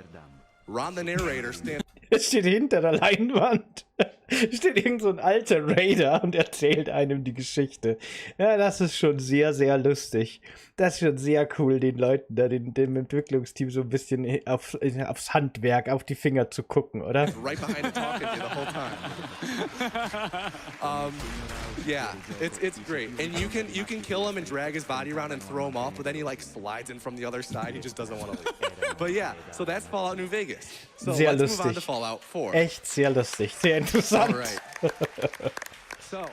Ron the narrator stands. Es steht hinter der Leinwand. Steht irgend so ein alter Raider und erzählt einem die Geschichte. Ja, das ist schon sehr, sehr lustig. Das ist schon sehr cool, den Leuten da, dem Entwicklungsteam so ein bisschen aufs Handwerk, auf die Finger zu gucken, oder? Right behind it talking to you the whole time. Yeah, it's great. And you can kill him and drag his body around and throw him off, but then he like slides in from the other side. He just doesn't want to leave. But yeah, so that's Fallout New Vegas. So Sehr let's move on lustig. to Fallout 4. Echt sehr lustig, sehr interessant. All right. So